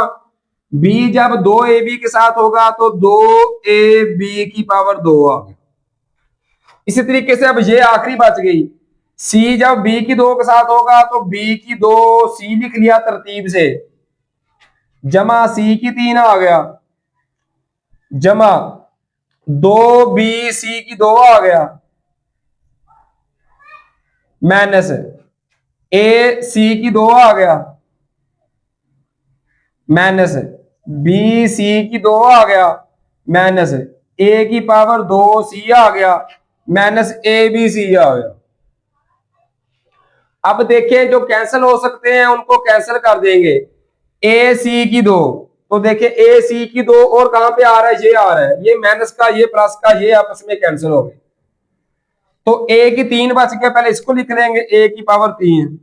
बी जब 2 ए बी के साथ होगा तो 2 ए बी की पावर 2 आ गया। इसी तरीके से अब ये आखिरी बच गई, सी जब बी की 2 के साथ होगा तो बी की 2 सी लिख लिया तरतीब से जमा सी की 3 आ गया जमा 2 बी सी की 2 आ गया माइनस, ए सी की 2 आ गया माइनस, बी सी की 2 आ गया माइनस, ए की पावर 2 सी आ गया माइनस, ए बी सी आ गया। अब देखें जो कैंसिल हो सकते हैं उनको कैंसिल कर देंगे। ए सी की 2, तो देखें ए सी की 2 और कहां पे आ रहा है, ये आ रहा है, ये माइनस का ये प्लस का ये आपस में कैंसिल हो गए, तो ए की 3 बच गया, पहले इसको लिख लेंगे ए की पावर 3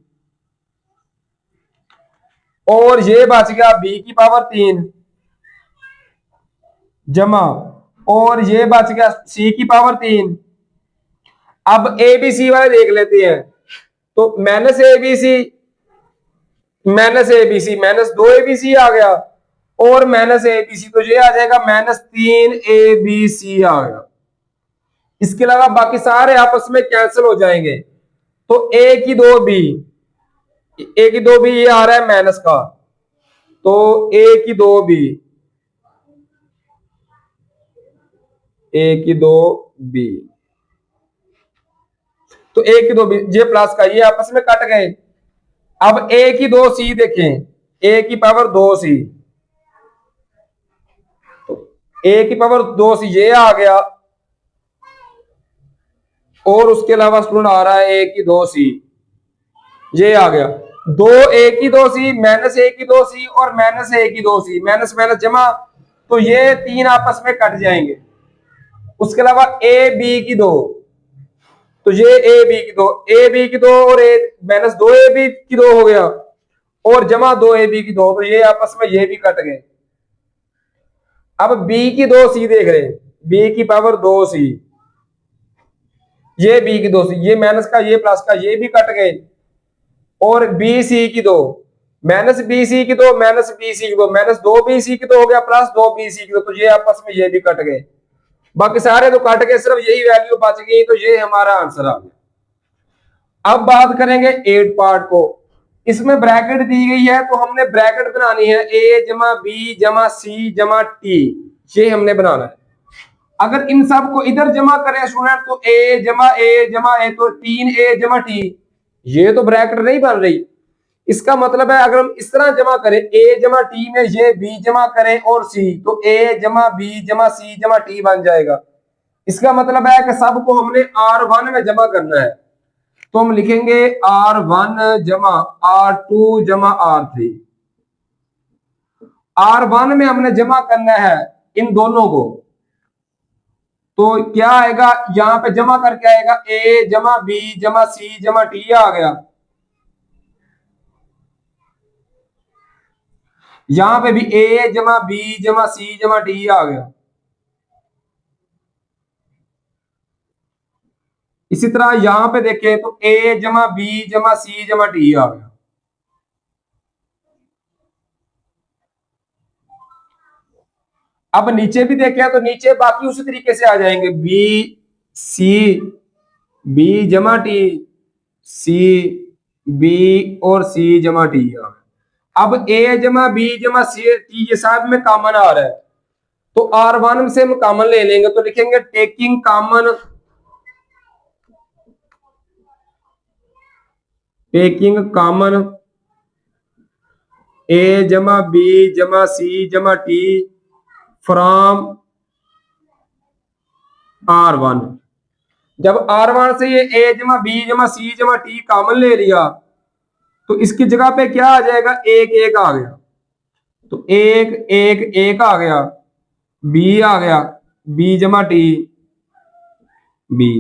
और ये बच गया बी की पावर 3 जमा और ये बच गया सी की पावर 3। अब ए बी सी वाले देख लेते हैं, तो minus A B C minus 2 A B C आ गया और माइनस ए बी सी, तो ये आ जाएगा माइनस 3 ए बी सी आ गया। इसके अलावा बाकी सारे आपस में कैंसिल हो जाएंगे। तो ए की दो बी, ए की दो बी ये आ रहा है माइनस का, तो ए की दो बी, ए की दो बी, तो ए की दो बी ये प्लस का, ये आपस में कट गए। अब ए की दो सी देखें, ए की पावर दो सी, तो ए की पावर दो सी ये आ गया, और उसके अलावा स्टूडेंट आ रहा है ए की दो सी, ये आ गया। दो ए की दो सी, माइनस ए की दो सी और माइनस ए की दो सी, माइनस माइनस जमा, तो ये तीन आपस में कट जाएंगे। उसके अलावा ए बी की दो, तो ये ए बी की दो, ए बी की दो और ए माइनस दो ए बी की दो हो गया, और जमा दो ए बी की दो, तो ये आपस में ये भी कट गए। अब बी की दो सी देख रहे हैं, बी की पावर दो सी, ये बी की दो सी, ये माइनस का ये प्लस का, ये भी कट गए। और बी सी की दो, माइनस बी सी की दो, माइनस बी सी की दो, माइनस दो बी सी की दो हो गया, प्लस दो बी सी की दो, तो ये आपस में ये भी कट गए। बाकी सारे तो कट गए, सिर्फ यही वैल्यू बच गई, तो ये हमारा आंसर आ गया। अब बात करेंगे 8 पार्ट को। इसमें ब्रैकेट दी गई है, तो हमने ब्रैकेट बनानी है ए जमा बी जमा सी जमा टी, ये हमने बनाना है। अगर इन सब को इधर जमा करें स्टूडेंट, तो ए जमा ए, तो 3a जमा टी, ये तो ब्रैकेट नहीं बन रही। इसका मतलब है अगर हम इस तरह जमा करें, ए जमा टी में ये बी जमा करें और सी, तो ए जमा बी जमा सी जमा टी बन जाएगा। इसका मतलब है कि सबको हमने R1 में जमा करना है, तो हम लिखेंगे R1 जमा R2 जमा R3। R1 में हमने जमा करना है इन दोनों को, तो क्या आएगा, यहां पे जमा करके आएगा ए जमा बी जमा सी जमा टी आ गया। यहां पे भी ए जमा बी जमा सी जमा टी आ गया। इसी तरह यहां पे देखें तो ए जमा बी जमा सी जमा टी आ गया। अब नीचे भी देखें तो नीचे बाकी उसी तरीके से आ जाएंगे, बी सी बी जमा टी, सी बी और सी जमा टी आ गया। अब ए जमा बी जमा सी टी ये साहब में कॉमन आ रहा है, तो R1 से हम कॉमन ले लेंगे, तो लिखेंगे taking common, taking common A जमा बी जमा सी जमा टी फ्रॉम R1। जब R1 से ये ए जमा बी जमा सी जमा टी कॉमन ले लिया, तो इसकी जगह पे क्या आ जाएगा, एक एक आ गया, तो एक एक एक आ गया, बी आ गया, बी जमा टी बी,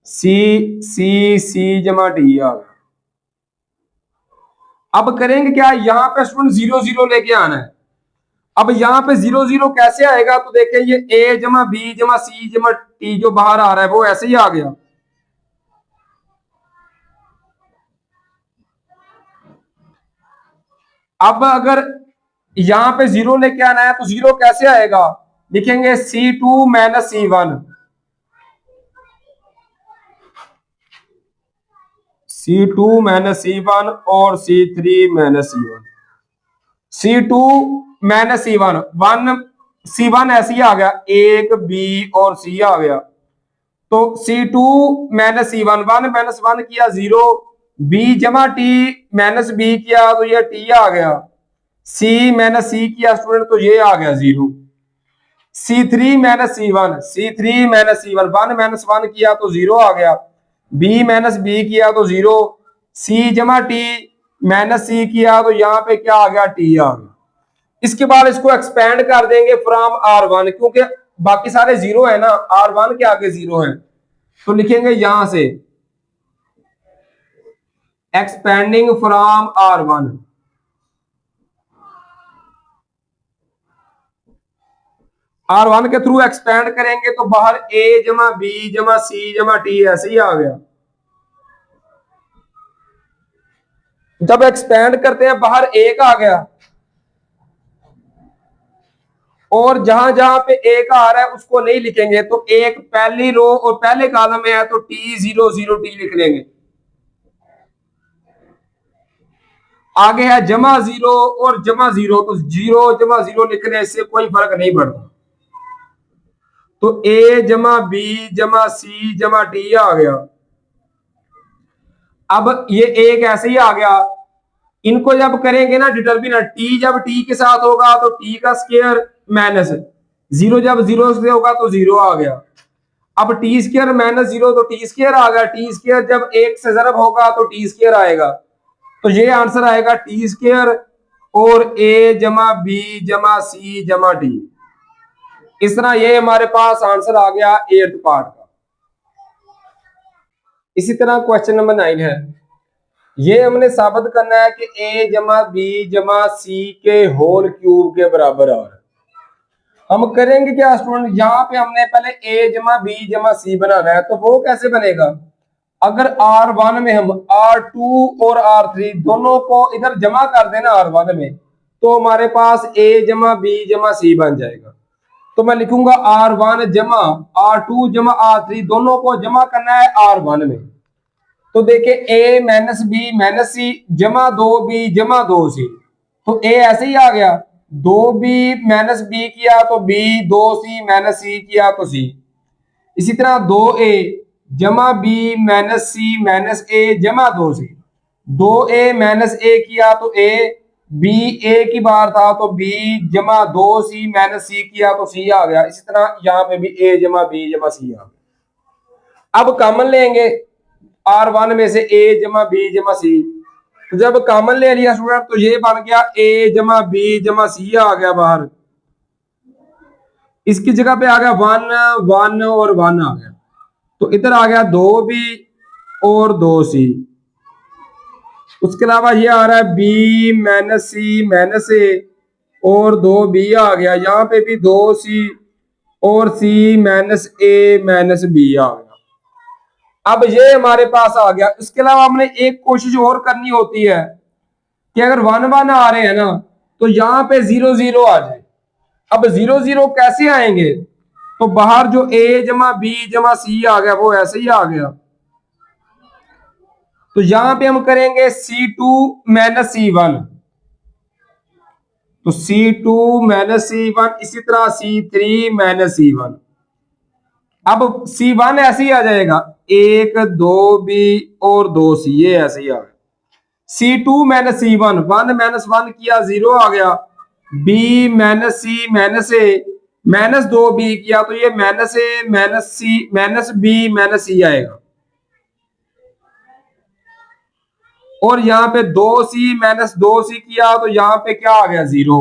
सी सी सी जमा टी आ गया। अब करेंगे क्या, यहां पे स्टूडेंट 0 0 लेके आना है। अब यहां पे 0 0 कैसे आएगा, तो देखें ये ए जमा बी जमा सी जमा टी जो बाहर आ रहा है वो ऐसे ही आ गया। अब अगर यहां पे 0 लेके आना है, तो 0 कैसे आएगा, लिखेंगे C2 minus C1, C2 minus C1 और C3 minus C1, C2 minus C1, 1 C1 ऐसे ही आ गया, एक बी और सी आ गया, तो C2 माइनस C1, 1 माइनस 1 किया 0, बी जमा टी माइनस बी किया तो ये टी आ गया, सी माइनस सी किया स्टूडेंट तो ये आ गया 0, C3 minus C1, C3 minus C1, 1 minus 1 किया तो 0 आ गया, बी माइनस बी किया तो 0, सी जमा टी माइनस सी किया तो यहाँ पे क्या आ गया, टी आ गया। इसके बाद इसको एक्सपेंड कर देंगे फ्रॉम R1, क्योंकि बाकी सारे 0 है ना, R1 के आगे 0 है, तो लिखेंगे यहां से एक्सपेंडिंग फ्रॉम R1, R1 के थ्रू एक्सपेंड करेंगे तो बाहर ए जमा बी जमा सी जमा टी ऐसे ही आ गया। जब एक्सपेंड करते हैं बाहर एक आ गया, और जहां जहां पे ए का आ रहा है उसको नहीं लिखेंगे, तो एक पहली रो और पहले कॉलम में है तो T0 0 T लिख लेंगे। आगे है जमा जीरो और जमा जीरो, तो 0 जमा 0 लिखने से कोई फर्क नहीं पड़ता। तो ए जमा बी जमा सी जमा टी आ गया। अब ये एक ऐसे ही आ गया। इनको जब करेंगे ना डिटर्मिनेंट, टी जब टी के साथ होगा तो टी का स्क्वायर माइनस 0 जब 0 से होगा तो 0 आ गया। अब टी स्क्वायर माइनस 0 तो टी स्क्वायर आ गया। टी स्क्वायर जब 1 से ज़रब होगा तो टी स्क्वायर आएगा। तो ये आंसर आएगा टी स्क्वायर और ए जमा बी जमा सी जमा डी। इस तरह ये हमारे पास आंसर आ गया 8th पार्ट का। इसी तरह क्वेश्चन नंबर 9 है। ये हमने साबित करना है कि ए जमा बी जमा सी के होल क्यूब के बराबर आ रहा है। हम करेंगे क्या स्टूडेंट, यहाँ पे हमने पहले ए जमा बी जमा सी बनाना है, तो वो कैसे बनेगा? अगर R1 में हम R2 और R3 दोनों को इधर जमा कर देना R1 में, तो हमारे पास ए जमा बी जमा सी बन जाएगा। तो मैं लिखूंगा R1 जमा R2 जमा R3 दोनों को जमा करना है R1 में। तो देखे ए माइनस बी माइनस सी जमा 2b जमा 2c, तो ए ऐसे ही आ गया। 2b माइनस बी किया तो b, 2c माइनस सी किया तो c। इसी तरह 2a जमा बी माइनस सी माइनस ए जमा 2c, 2a माइनस ए किया तो a, b a की बार था तो b जमा 2c माइनस सी किया तो c आ गया। इसी तरह यहाँ पे भी a जमा बी जमा सी आ गया। अब कॉमन लेंगे R1 में से a जमा बी जमा सी, तो जब कॉमन ले लिया स्टूडेंट तो ये बन गया a जमा बी जमा सी आ गया बाहर। इसकी जगह पे आ गया 1 1 और 1 आ गया, तो इधर आ गया 2b और 2c। उसके अलावा ये आ रहा है b minus C minus A और 2b आ गया। यहाँ पे भी 2c और c माइनस ए माइनस बी आ गया। अब ये हमारे पास आ गया। इसके अलावा हमने एक कोशिश और करनी होती है कि अगर 1 1 आ रहे हैं ना, तो यहाँ पे 0 0 आ जाए। अब 0 0 कैसे आएंगे? तो बाहर जो a जमा बी जमा सी आ गया वो ऐसे ही आ गया। तो यहां पे हम करेंगे C2 माइनस C1, तो C2 माइनस C1, इसी तरह C3 माइनस C1। अब C1 ऐसे ही आ जाएगा, 1 2b और 2c, ये ऐसे ही आ गया। C2 माइनस C1, 1 माइनस 1 किया 0 आ गया। b minus c minus a minus 2b किया तो ये minus a minus c minus b minus c आएगा। और यहाँ पे 2c माइनस 2c किया तो यहाँ पे क्या आ गया 0।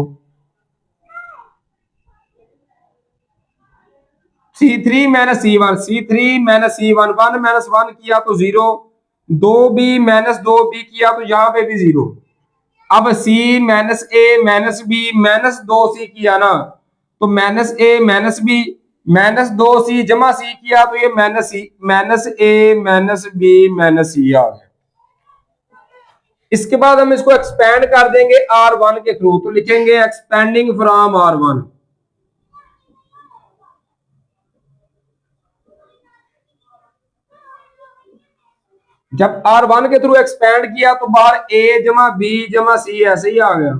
C3 minus C1, C3 minus C1, 1 minus 1 किया तो 0, 2b माइनस 2b किया तो यहाँ पे भी 0। अब c minus a minus b minus 2c किया ना, तो minus a minus b minus 2c जमा c किया तो ये minus c minus a minus b minus c आ गया। इसके बाद हम इसको एक्सपेंड कर देंगे R1 के थ्रू, तो लिखेंगे एक्सपेंडिंग फ्रॉम R1। जब R1 के थ्रू एक्सपेंड किया तो बाहर a जमा बी जमा सी ऐसे ही आ गया।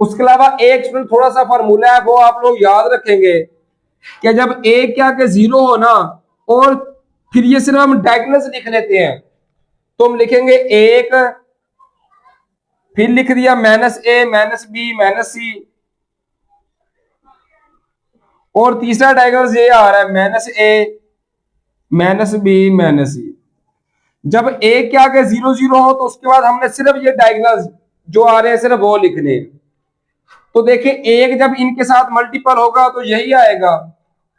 उसके अलावा एक थोड़ा सा फॉर्मूला है वो आप लोग याद रखेंगे कि जब a क्या के 0 हो ना, और फिर ये सिर्फ हम डायगोनल लिख लेते हैं, तो हम लिखेंगे 1, फिर लिख दिया minus a minus B minus C, और तीसरा डायगोनल ये आ रहा है minus a minus B minus C. जब a क्या के 0 0 हो तो उसके बाद हमने सिर्फ ये डायगोनल जो आ रहे हैं सिर्फ वो लिखने। तो देखिए एक जब इनके साथ मल्टीपल होगा तो यही आएगा।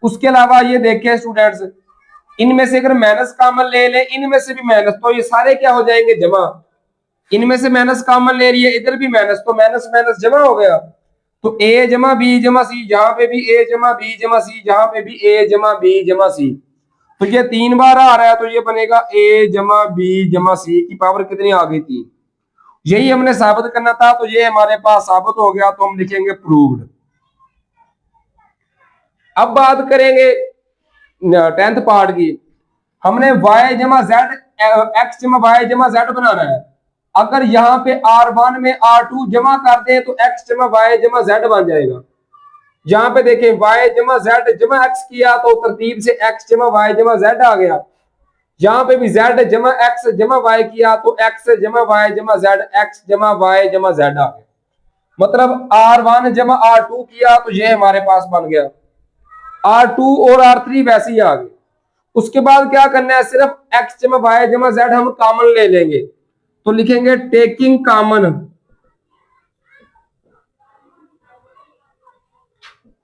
उसके अलावा ये देखिए स्टूडेंट्स, इनमें से अगर माइनस कॉमन ले लें, इनमें से भी माइनस, तो ये सारे क्या हो जाएंगे जमा। इनमें से माइनस कॉमन ले लिए, इधर भी माइनस, तो माइनस माइनस जमा हो गया। तो a जमा बी जमा सी, यहाँ पे भी a जमा बी जमा सी, यहाँ पे भी a जमा बी जमा सी, तो ये 3 बार आ रहा है, तो ये बनेगा a जमा बी जमा सी की पावर कितनी आ गई 3। यही हमने साबित करना था, तो ये हमारे पास साबित हो गया, तो हम लिखेंगे प्रूव्ड। अब बात करेंगे 10th पार्ट की। हमने y जमा जेड, एक्स जमा वाई जमा जेड बनाना है। अगर यहाँ पे R1 में R2 जमा कर दें तो x जमा वाई जमा जेड बन जाएगा। यहाँ पे देखें y जमा जेड जमा x किया तो तरतीब से x जमा वाई जमा जेड आ गया। यहाँ पे भी z जमा x जमा y किया तो x जमा वाई जमा जेड, x जमा वाई जमा जेड आ गया। मतलब R1 जमा R2 किया तो ये हमारे पास बन गया। R2 और R3 वैसे ही आ गए। उसके बाद क्या करना है, सिर्फ x जमा वाई जमा जेड हम कॉमन ले लेंगे, तो लिखेंगे टेकिंग कॉमन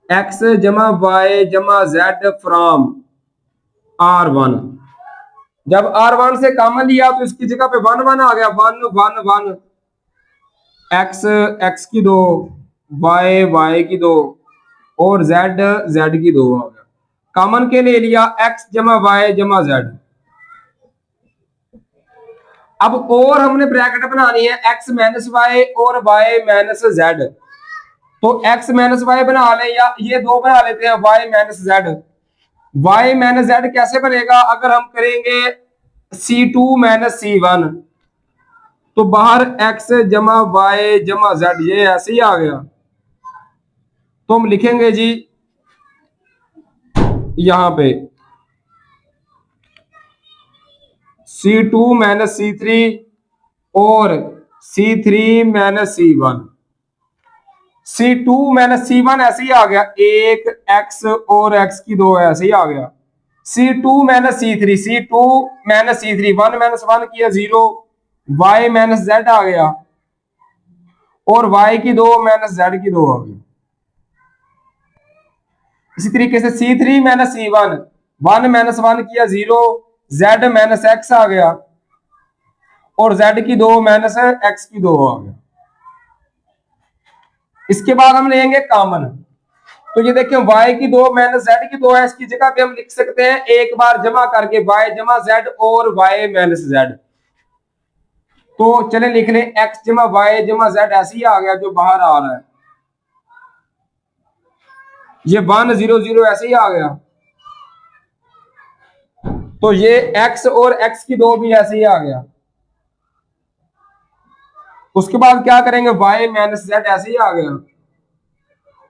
x जमा वाई जमा जेड फ्रॉम R1। जब R1 से कॉमन लिया तो इसकी जगह पे 1 1 आ गया, 1 1 1, x x की 2, y y की 2 और z z की 2 आ गया। कॉमन के ले लिया x जमा वाई जमा जेड। अब और हमने ब्रैकेट बनानी है x माइनस वाई और y माइनस जेड। तो x माइनस वाई बना ले, या ये दो बना लेते हैं y minus Z. y minus Z कैसे बनेगा, अगर हम करेंगे c2 माइनस c1 तो बाहर x जमा वाई जमा जेड, ये ऐसे ही आ गया। तो हम लिखेंगे जी यहां पे c2 माइनस c3 और c3 minus c1। c2 minus c1 ऐसे ही आ गया, एक x और x की 2 ऐसे ही आ गया। c2 minus c3, c2 minus c3, 1 minus 1 किया 0, y माइनस जेड आ गया और y की 2 माइनस जेड की 2 आ गई। इसी तरीके से c3 माइनस c1, 1 माइनस 1 किया 0, z माइनस x आ गया और z की 2 माइनस x की 2 आ गया। इसके बाद हम लेंगे कॉमन, तो ये देखिए y की 2 माइनस z की 2 है, इसकी जगह पे हम लिख सकते हैं एक बार जमा करके y जमा z और y माइनस z। तो चले लिख लें x जमा वाई जमा जेड, ऐसे ही आ गया जो बाहर आ रहा है, ये 1 0 0 ऐसे ही आ गया। तो ये x और x की 2 भी ऐसे ही आ गया। उसके बाद क्या करेंगे y माइनस जेड ऐसे ही आ गया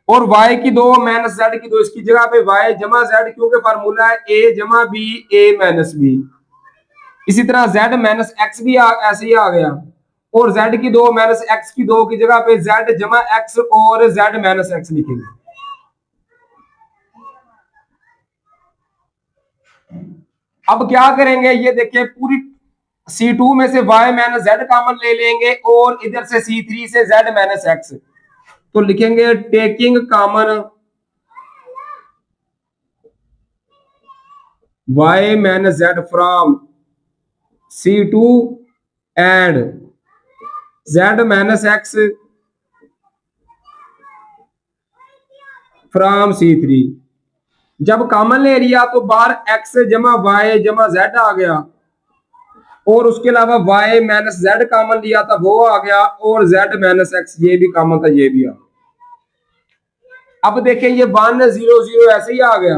और y की 2 माइनस जेड की 2, इसकी जगह पे y जमा जेड, क्योंकि फार्मूला है a जमा b a माइनस b। इसी तरह z माइनस एक्स भी ऐसे ही आ गया और z की 2 माइनस x की 2 की जगह पे z जमा x और z माइनस x लिखेंगे। अब क्या करेंगे, ये देखिए पूरी C2 में से y माइनस जेड कॉमन ले लेंगे और इधर से C3 से z माइनस एक्स, तो लिखेंगे taking common y minus Z from C2 and z minus x from C3। जब कॉमन ले लिया तो बाहर x जमा वाई जमा जेड आ गया और उसके अलावा y माइनस जेड कॉमन लिया था वो आ गया और z माइनस एक्स ये भी कॉमन था, ये भी आ गया। अब देखें ये 1 0 0 ऐसे ही आ गया,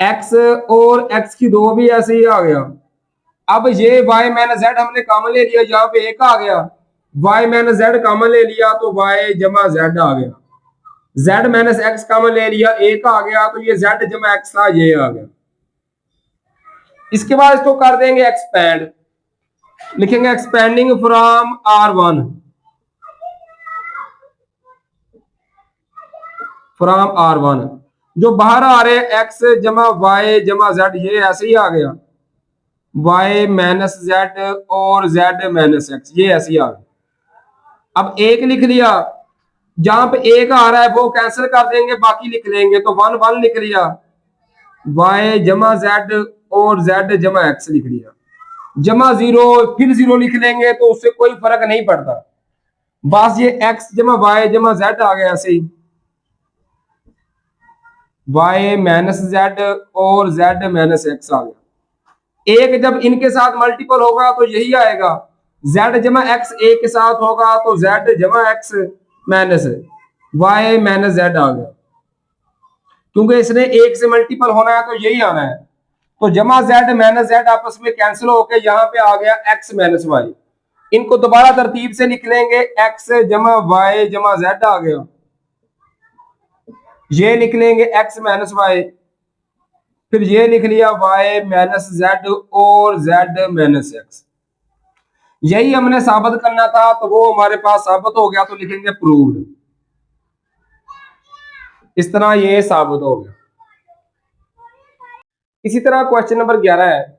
x और x की 2 भी ऐसे ही आ गया। अब ये y माइनस जेड हमने कॉमन ले लिया, यहाँ पे एक आ गया, y माइनस जेड कॉमन ले लिया तो y जमा जेड आ गया, z माइनस एक्स कॉमन ले लिया एक आ गया, तो ये z जमा एक्स था ये आ गया। इसके बाद इसको कर देंगे एक्सपैंड, लिखेंगे expanding from R1 from R1, जो बाहर आ रहे हैं x जमा वाई जमा जेड, ये ऐसे ही आ गया, y माइनस जेड और z माइनस एक्स, ये ऐसे ही आ गया। अब एक लिख लिया, जहां पे एक आ रहा है वो कैंसिल कर देंगे, बाकी लिख लेंगे, तो 1 1 लिख लिया, y जमा जेड और z जमा एक्स लिख लिया, जमा 0 फिर 0 लिख लेंगे तो उससे कोई फर्क नहीं पड़ता, बस ये x जमा वाई जमा जेड आ गया ऐसे ही, y माइनस जेड और z माइनस एक्स आ गया। एक जब इनके साथ मल्टीपल होगा तो यही आएगा, z जमा x a के साथ होगा तो z जमा x minus y minus z आ गया, क्योंकि इसने एक से मल्टीपल होना है तो यही आना है। तो जमा z माइनस z आपस में कैंसिल होकर यहाँ पे आ गया x माइनस वाई। इनको दोबारा तरतीब से लिख लेंगे, x जमा y जमा z आ गया, ये लिख लेंगे x माइनस वाई, फिर ये लिख लिया y माइनस z और z माइनस x। यही हमने साबित करना था तो वो हमारे पास साबित हो गया, तो लिखेंगे प्रूव्ड। इस तरह ये साबित हो गया। इसी तरह क्वेश्चन नंबर 11 है,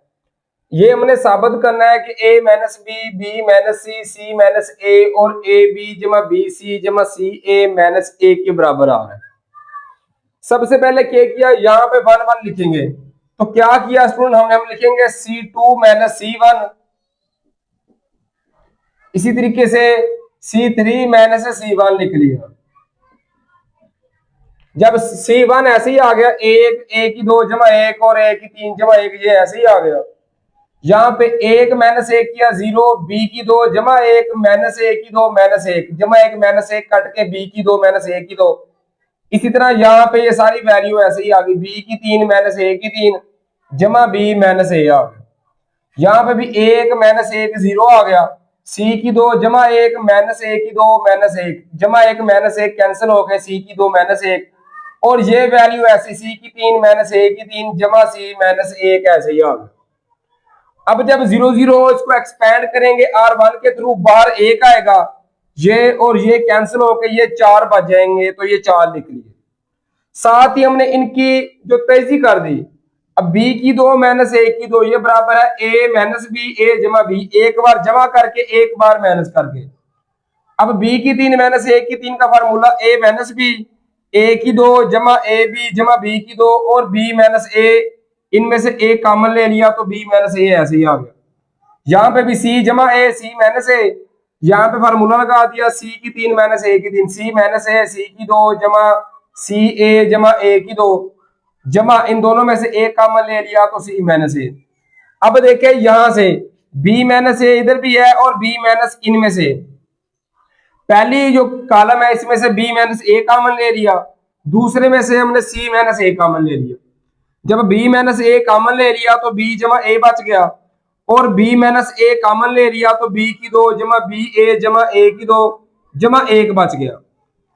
ये हमने साबित करना है कि a minus B, B minus C, C minus A और ए बी जमा बी सी जमा सी ए माइनस ए के बराबर आ रहा है। सबसे पहले क्या किया, यहाँ पे 1 1 लिखेंगे, तो क्या किया स्टूडेंट, हम लिखेंगे C2 माइनस C1। इसी तरीके से C3 माइनस C1 लिख लिया। जब C1 ऐसे ही आ गया, एक ए की 2 जमा 1 और ए की 3 जमा 1, ये ऐसे ही आ गया। यहाँ पे 1 माइनस 1 किया 0, बी की 2 जमा 1 माइनस ए की 2 माइनस 1 जमा 1 माइनस 1 कट के बी की 2 माइनस ए की 2। इसी तरह यहाँ पे ये सारी वैल्यू ऐसे ही आ गई, बी की 3 माइनस ए की 3 जमा बी माइनस ए आ गया। यहाँ पे भी 1 माइनस 1 0 आ गया, सी की 2 जमा 1 माइनस ए की 2 माइनस 1 जमा 1 माइनस 1 कैंसिल हो गए, सी की 2 माइनस 1 और ये वैल्यू ऐसी सी की 3 माइनस ए की 3 जमा सी माइनस 1 ऐसे ही आ गया। अब जब 0 0 इसको एक्सपेंड करेंगे R1 के थ्रू, बाहर 1 आएगा, ये और ये कैंसिल होकर ये 4 बच जाएंगे, तो ये 4 लिख लिए। साथ ही हमने इनकी जो तेजी कर दी, अब b की 2 माइनस ए की 2 ये बराबर है a माइनस बी, ए जमा बी, एक बार जमा करके एक बार माइनस करके। अब b की 3 माइनस ए की 3 का फार्मूला a माइनस बी, ए की 2 जमा ए बी जमा बी की 2 और b माइनस ए, इनमें से एक कॉमन ले लिया तो b माइनस ए ऐसे ही आ गया। यहाँ पे भी c जमा ए, सी माइनस ए, यहाँ पे फार्मूला लगा दिया, c की 3 माइनस ए की 3, सी माइनस ए, सी की 2 जमा सी ए जमा ए की 2 जमा इन दोनों में से एक कॉमन ले लिया तो सी माइनस ए। अब देखें यहां से b माइनस ए इधर भी है और b माइनस इनमें से, पहली जो कॉलम है इसमें से b माइनस ए कॉमन ले लिया, दूसरे में से हमने c माइनस ए कॉमन ले लिया। जब b माइनस ए कॉमन ले लिया तो b जमा ए बच गया, और b माइनस ए कॉमन ले लिया तो b की 2 जमा बी ए जमा ए की 2 जमा 1 बच गया।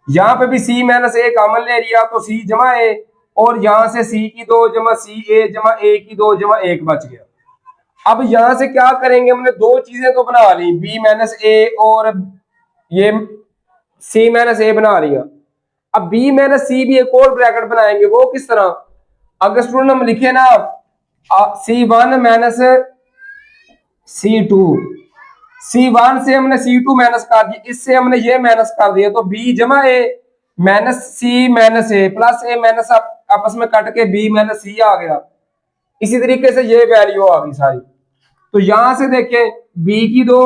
यहाँ पे भी c माइनस ए कॉमन ले लिया तो c जमा ए, और यहां से c की 2 जमा सी ए जमा ए की 2 जमा 1 बच गया। अब यहां से क्या करेंगे, हमने दो चीजें तो बना ली, b माइनस ए और ये c माइनस ए बना लिया। अब b माइनस सी भी एक और ब्रैकेट बनाएंगे, वो किस तरह, अगर स्टूडेंट हम लिखे ना C1 माइनस C2, C1 से हमने C2 माइनस कर दिया, इससे हमने ये माइनस कर दिया, तो b जमा ए माइनस सी माइनस ए प्लस ए माइनस आपस में कट के b माइनस सी आ गया। इसी तरीके से ये वैल्यू आ गई सारी। तो यहां से देखें b की 2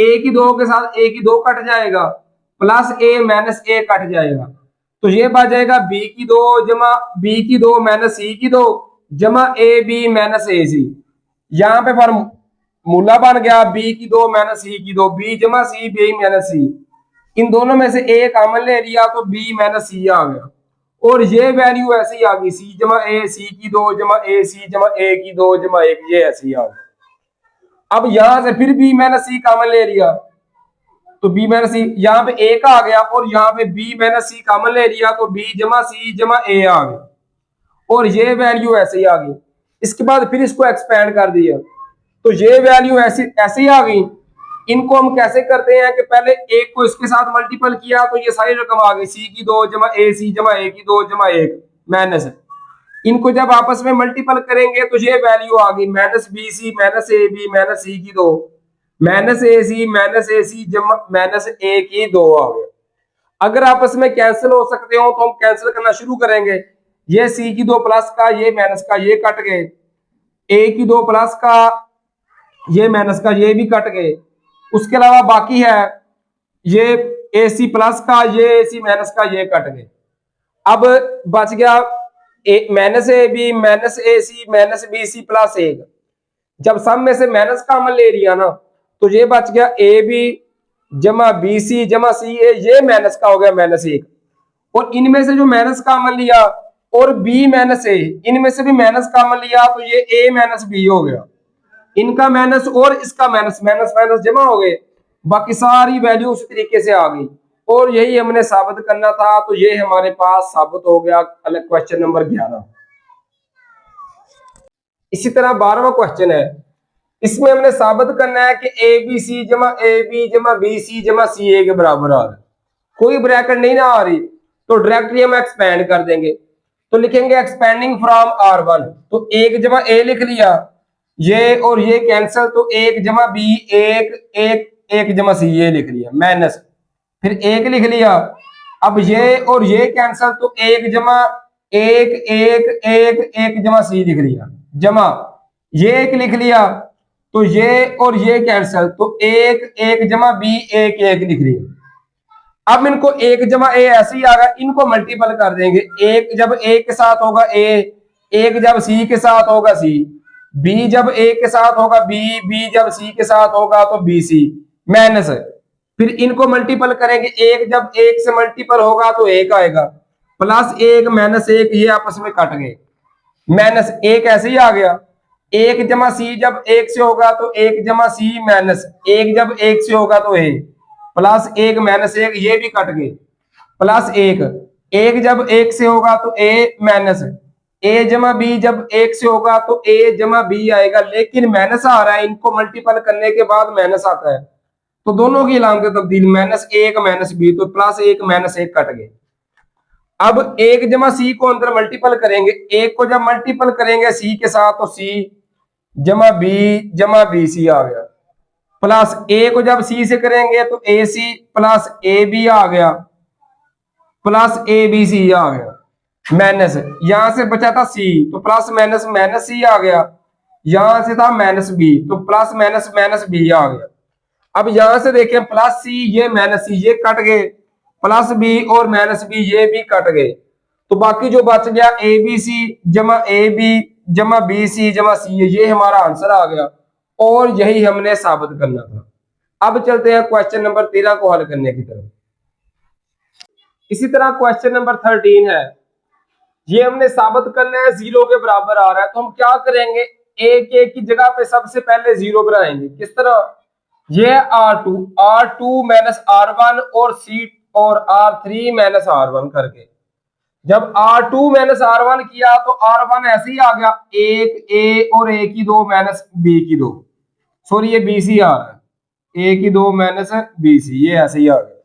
a की 2 के साथ a की 2 कट जाएगा, plus a minus A cut जाएगा, तो ये बच जाएगा b की 2 जमा b की 2 माइनस सी की 2 जमा ए बी माइनस ए सी। यहाँ पे फॉर्मूला बन गया b की 2 माइनस सी की 2, b जमा सी बी माइनस सी, इन दोनों में से a कॉमन ले लिया तो b माइनस सी आ गया, और ये वैल्यू ऐसे ही आ गई, c जमा ए, सी की 2 जमा ए सी जमा ए की 2 जमा 1, ये ऐसे ही आ गया। अब यहां से फिर b माइनस सी कॉमन ले लिया तो b माइनस सी, यहाँ पे a का आ गया, और यहाँ पे b माइनस सी कॉमन ले लिया तो b जमा सी जमा a आ गया, और ये वैल्यू ऐसे ही आ गई। इसके बाद फिर इसको एक्सपेंड कर दिया तो ये वैल्यू ऐसे ही आ गई। इनको हम कैसे करते हैं कि पहले एक को इसके साथ मल्टीपल किया तो ये सारी रकम आ गई, सी की 2 जमा ए सी जमा ए की 2 जमा 1 माइनस, इनको जब आपस में मल्टीपल करेंगे तो ये वैल्यू आ गई minus B C minus A B minus C की 2 माइनस ए सी जमा माइनस ए की 2 आ गया। अगर आपस में कैंसिल हो सकते हो तो हम कैंसिल करना शुरू करेंगे, ये सी की 2 प्लस का ये माइनस का ये कट गए, ए की 2 प्लस का ये माइनस का ये भी कट गए, उसके अलावा बाकी है ये ए सी प्लस का ये ए सी माइनस का ये कट गए। अब बच गया minus A B minus A C minus B C plus 1। जब सब में से माइनस कॉमन ले लिया ना तो ये बच गया ए बी जमा बी सी जमा सी ए, ये माइनस का हो गया -1। और इनमें से जो माइनस कॉमन लिया और बी माइनस ए, इनमें से भी माइनस कॉमन लिया तो ये ए माइनस बी हो गया। इनका माइनस और इसका माइनस, माइनस माइनस जमा हो गए, बाकी सारी वैल्यू उस तरीके से आ गई। और यही हमने साबित करना था, तो ये हमारे पास साबित हो गया क्वेश्चन नंबर 11। इसी तरह 12वां क्वेश्चन है, इसमें हमने साबित करना है कि ए बी सी जमा ए बी जमा बी सी जमा सी ए के बराबर आ रहा है। कोई ब्रैकेट नहीं ना आ रही, तो डायरेक्टली हम एक्सपेंड कर देंगे। तो लिखेंगे एक्सपेंडिंग फ्रॉम R1, तो 1 जमा ए लिख लिया, ये और ये कैंसिल, तो 1 जमा बी 1 जमा सी ये लिख लिया, माइनस फिर 1 लिख लिया। अब ये और ये कैंसिल, तो 1 जमा 1 जमा सी लिख लिया, जमा ये 1 लिख लिया, तो ये और ये कैंसिल, तो 1 जमा बी 1 लिख लिया। अब इनको 1 जमा ए ऐसे ही आ गया, इनको मल्टीपल कर देंगे। 1 जब ए के साथ होगा ए, 1 जब सी के साथ होगा सी, बी जब ए के साथ होगा बी, बी जब सी के साथ होगा तो बी सी, माइनस फिर इनको मल्टीपल करेंगे। 1 जब 1 से मल्टीपल होगा तो 1 आएगा, प्लस 1 -1, ये आपस में कट गए, माइनस 1 ऐसे ही आ गया। 1 जमा सी जब 1 से होगा तो 1 जमा सी, माइनस 1 जब 1 से होगा तो ए, प्लस 1 -1, ये भी कट गए, प्लस 1 जब 1 से होगा तो ए, माइनस ए जमा बी जब 1 से होगा तो ए जमा बी आएगा, लेकिन माइनस आ रहा है, इनको मल्टीपल करने के बाद माइनस आता है, तो दोनों की अलामत तब्दील -1 -b, तो +1 -1 कट गए। अब 1 जमा सी को अंदर मल्टीपल करेंगे, 1 को जब मल्टीपल करेंगे सी के साथ तो सी जमा बी सी आ गया, प्लस ए को जब सी से करेंगे तो ए सी प्लस ए बी आ गया, प्लस ए बी सी आ गया, माइनस यहां से बचा था सी, तो प्लस माइनस माइनस सी आ गया, यहां से था माइनस बी, तो प्लस माइनस माइनस बी आ गया। अब यहां से देखें प्लस सी ये माइनस सी ये कट गए, प्लस बी और माइनस बी ये भी कट गए, तो बाकी जो बच गया ए बी सी जमा ए बी जमा बी सी जमा सी, ये हमारा आंसर आ गया, और यही हमने साबित करना था। अब चलते हैं क्वेश्चन नंबर 13 को हल करने की तरफ। इसी तरह क्वेश्चन नंबर 13 है, ये हमने साबित करना है 0 के बराबर आ रहा है, तो हम क्या करेंगे, ए की जगह पे सबसे पहले 0 बनाएंगे। किस तरह, ये R2 माइनस R1 और C और R3 माइनस R1 करके, जब R2 माइनस R1 किया तो R1 ऐसे ही आ गया, 1 A और A की 2 माइनस B की 2, सॉरी ये BC आ रहा है, A की 2 माइनस BC, ये ऐसे ही आ गया।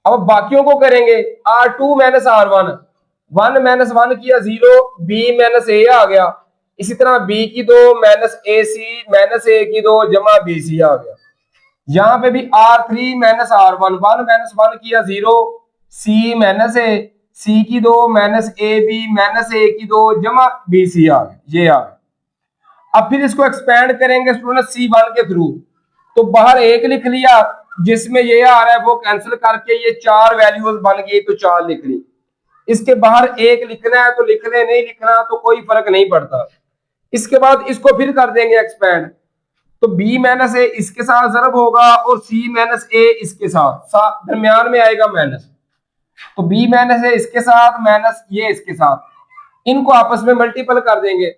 अब बाकियों को करेंगे, R2 माइनस R1, 1 माइनस 1 किया 0, B माइनस A आ गया, इसी तरह B की 2 माइनस AC माइनस A की 2 जमा BC आ गया। यहां पे भी R3 माइनस R1, 1 माइनस 1 किया 0, C माइनस A, C की 2 माइनस AB माइनस A की 2 जमा BC आ गया, ये आ गया। अब फिर इसको एक्सपेंड करेंगे स्टूडेंट C1 के थ्रू, तो बाहर 1 लिख लिया, जिसमें ये आ रहा है वो कैंसिल करके ये 4 वैल्यूज बन गई, तो 4 लिख ली। इसके बाहर 1 लिखना है तो लिख ले, नहीं लिखना तो कोई फर्क नहीं पड़ता। इसके बाद इसको फिर कर देंगे एक्सपेंड, तो B माइनस ए इसके साथ ज़रब होगा और C माइनस ए इसके साथ दरमियान में आएगा माइनस, तो B माइनस ए इसके साथ माइनस ये इसके साथ, इनको आपस में मल्टीपल कर देंगे।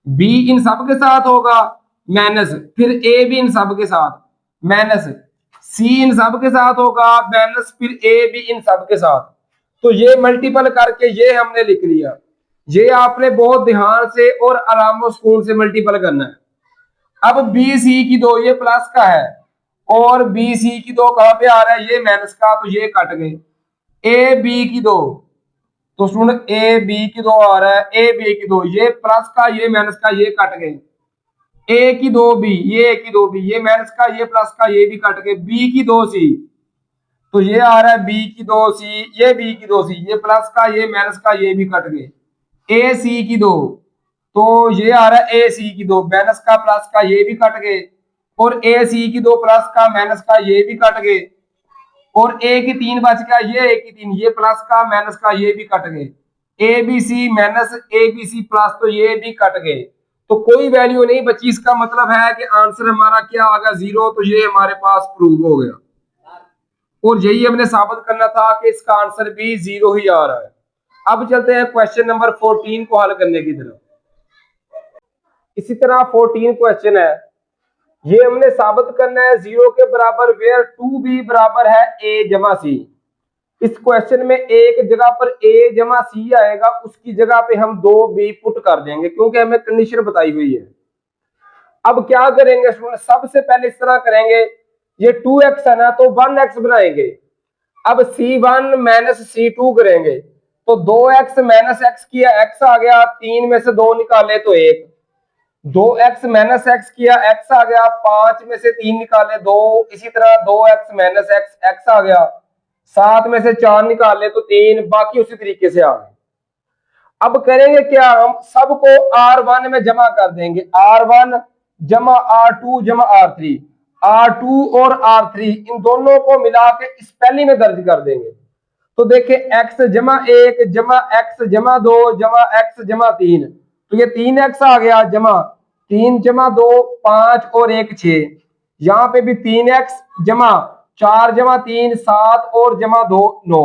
B इन सब के साथ होगा माइनस, फिर A भी इन सब के साथ माइनस, C इन सब के साथ होगा माइनस, फिर A भी इन सब के साथ, तो ये मल्टीपल करके ये हमने लिख लिया। ये आपने बहुत ध्यान से और आराम और सुकून से मल्टीपल करना है। अब बी सी की 2 ये प्लस का है और बी सी की 2 कहां पे आ रहा है, ये माइनस का, तो ये कट गए। ए बी की 2, तो स्टूडेंट ए बी की 2 आ रहा है, ए बी की 2 ये प्लस का ये माइनस का, ये कट गए। ए की 2 बी, ये ए की 2 बी, ये माइनस का ये प्लस का, ये भी कट गए। बी की 2 सी, तो ये आ रहा है बी की 2 सी, ये बी की 2 सी, ये प्लस का ये माइनस का, ये भी कट गए। ए सी की 2, तो ये आ रहा है ए सी की 2 माइनस का प्लस का, ये भी कट गए, और ए सी की 2 प्लस का माइनस का, ये भी कट गए, और ए की 3 बच गया, ये ए की 3, ये प्लस का माइनस का, ये भी कट गए। A B C minus A B C plus, तो ये भी कट गए। तो कोई वैल्यू नहीं बची, इसका मतलब है कि आंसर हमारा क्या आ गया 0। तो ये हमारे पास प्रूव हो गया और यही हमने साबित करना था कि इसका आंसर भी 0 ही आ रहा है। अब चलते हैं क्वेश्चन नंबर 14 को हल करने की तरफ। इसी तरह 14 क्वेश्चन है, ये हमने साबित करना है 0 के बराबर वेयर 2b बराबर है a जमा सी। इस क्वेश्चन में एक जगह पर a जमा सी आएगा, उसकी जगह पे हम 2b पुट कर देंगे क्योंकि हमें कंडीशन बताई हुई है। अब क्या करेंगे स्टूडेंट, सबसे पहले इस तरह करेंगे, ये 2x है ना तो 1x बनाएंगे। अब C1 माइनस C2 करेंगे तो 2x माइनस एक्स किया x आ गया, 3 में से 2 निकाले तो 1, 2x माइनस एक्स किया x आ गया, 5 में से 3 निकाले 2, इसी तरह 2x माइनस एक्स x आ गया, 7 में से 4 निकाले तो 3, बाकी उसी तरीके से आ गए। अब करेंगे क्या, हम सबको R1 में जमा कर देंगे, R1 जमा R2 जमा R3, R2 और R3 इन दोनों को मिला के स्पेलिंग में दर्ज कर देंगे। तो देखिए x जमा 1 जमा x जमा 2 जमा x जमा 3, तो ये 3x आ गया, जमा 3 जमा 2 5 और 1 6, यहाँ पे भी 3x जमा 4 जमा 3 7 और जमा 2 9,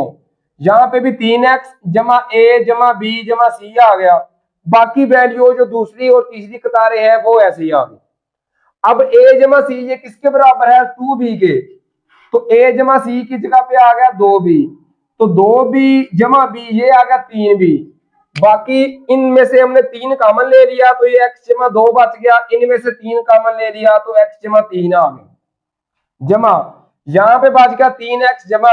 यहाँ पे भी 3x जमा a जमा b जमा c आ गया। बाकी वैल्यू जो दूसरी और तीसरी कतारें हैं वो ऐसे ही आ गई। अब a जमा c ये किसके बराबर है, 2b के, तो a जमा c की जगह पे आ गया 2b, तो 2b जमा b ये आ गया 3b। बाकी इनमें से हमने 3 कॉमन ले लिया तो ये x जमा 2 बच गया, इनमें से 3 कॉमन ले लिया तो x जमा 3 आ गया, जमा यहाँ पे बच गया 3x जमा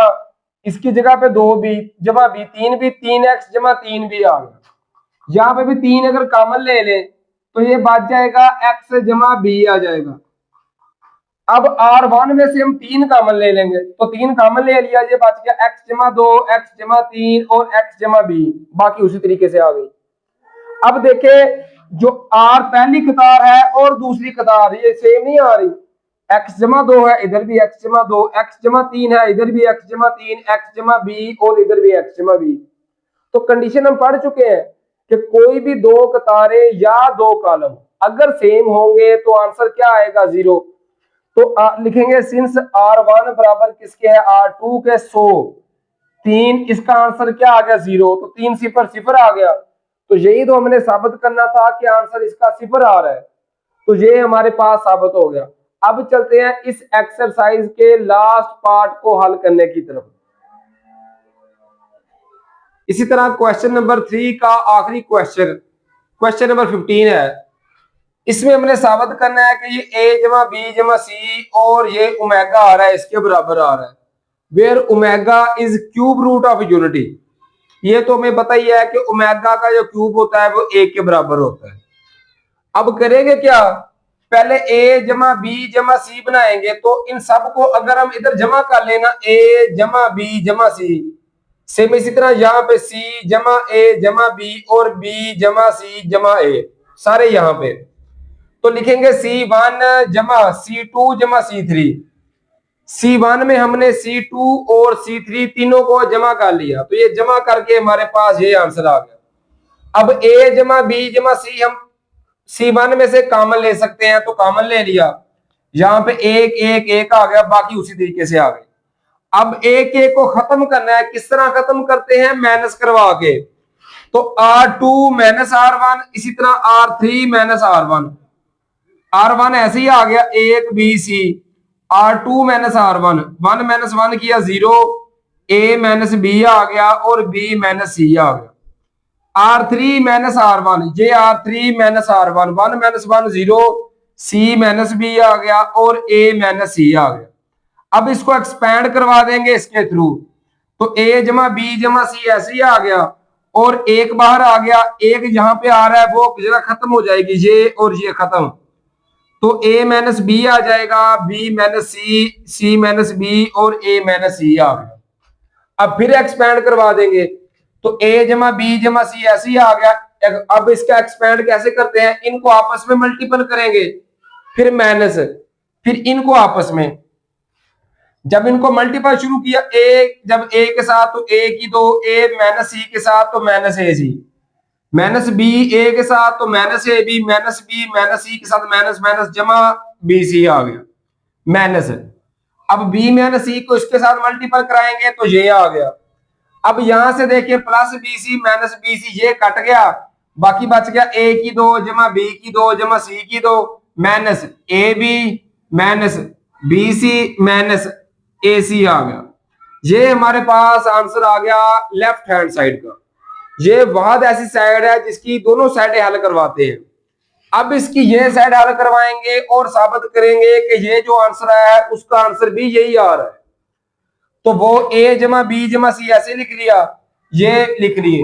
इसकी जगह पे 2b जमा b 3b, 3x जमा 3b आ गया। यहाँ पे भी 3 अगर कॉमन ले ले तो ये बच जाएगा x जमा b आ जाएगा। अब R1 में से हम 3 कॉमन ले लेंगे तो 3 कॉमन ले लिया, ये बच गया x जमा 2 x जमा 3 और x जमा b, बाकी उसी तरीके से आ गई। अब देखे जो R पहली कतार है और दूसरी कतार ये सेम नहीं आ रही, x जमा 2 है इधर भी x जमा 2, x जमा 3 है इधर भी x जमा 3, x जमा b और इधर भी x जमा b। तो कंडीशन हम पढ़ चुके हैं कि कोई भी दो कतारें या दो कॉलम अगर सेम होंगे तो आंसर क्या आएगा 0। तो लिखेंगे सिंस R1 बराबर किसके है, R2 के, 3 इसका आंसर क्या आ गया 0, तो 3 सिफर सिफर आ गया। तो यही तो हमने साबित करना था कि आंसर इसका सिफर आ रहा है, तो ये हमारे पास साबित हो गया। अब चलते हैं इस एक्सरसाइज के लास्ट पार्ट को हल करने की तरफ। इसी तरह क्वेश्चन नंबर 3 का आखिरी क्वेश्चन, क्वेश्चन नंबर 15 है। इसमें हमने साबित करना है कि ये a जमा b जमा c और ये ओमेगा आ रहा है इसके बराबर आ रहा है, where omega is cube root of unity. ये तो हमें पता ही है कि ओमेगा का जो क्यूब होता है वो a के बराबर होता है। अब करेंगे क्या, पहले a जमा b जमा c बनाएंगे, तो इन सब को अगर हम इधर जमा कर लेना a जमा b जमा c, सेम इसी तरह यहाँ पे c जमा a जमा b और b जमा c जमा a सारे यहाँ पे, तो लिखेंगे C1 जमा C2 जमा C3। C1 में हमने C2 और C3 तीनों को जमा कर लिया, तो ये जमा करके हमारे पास ये आंसर आ गया। अब A जमा B जमा C हम C1 में से कॉमन ले सकते हैं, तो कॉमन ले लिया, यहाँ पे एक एक एक आ गया, बाकी उसी तरीके से आ गए। अब एक एक को खत्म करना है, किस तरह खत्म करते हैं, माइनस करवा के, तो R2 माइनस R1, इसी तरह R3 माइनस R1, R1 ऐसे ही आ गया, एक B C, R2 minus R1, 1 minus 1 किया 0, A माइनस बी आ गया और B माइनस सी आ गया। R3 माइनस R1, ये R3 minus R1, 1 minus 1 0, C minus B आ गया और A माइनस सी आ गया। अब इसको एक्सपैंड करवा देंगे इसके थ्रू, तो A जमा B जमा C ऐसे ही आ गया और एक बाहर आ गया, एक यहाँ पे आ रहा है वो जगह खत्म हो जाएगी, ये और ये खत्म, तो a माइनस बी आ जाएगा, b minus C, C minus B और a माइनस सी आ गया। अब फिर एक्सपैंड करवा देंगे, तो a जमा बी जमा सी ऐसे ही आ गया। अब इसका एक्सपैंड कैसे करते हैं, इनको आपस में मल्टीपल करेंगे, फिर माइनस, फिर इनको आपस में, जब इनको मल्टीपल शुरू किया a, जब a के साथ तो a की 2, a माइनस सी के साथ तो minus A C, minus B A के साथ, तो minus A B minus B minus C के साथ माइनस माइनस जमा बी सी आ गया माइनस। अब बी माइनस सी को इसके साथ मल्टीपल कराएंगे तो ये आ गया। अब यहां से देखिए plus B C minus B C ये कट गया, बाकी बच गया ए की दो जमा बी की दो जमा सी की दो minus A B minus B C minus A C आ गया। ये हमारे पास आंसर आ गया लेफ्ट हैंड साइड का। ये बहुत ऐसी साइड है जिसकी दोनों साइडें हल करवाते हैं। अब इसकी ये साइड हल करवाएंगे और साबित करेंगे कि ये जो आंसर है उसका आंसर भी यही आ रहा है। तो वो ए जमा बी जमा सी ऐसे लिख लिया, ये लिख लिए।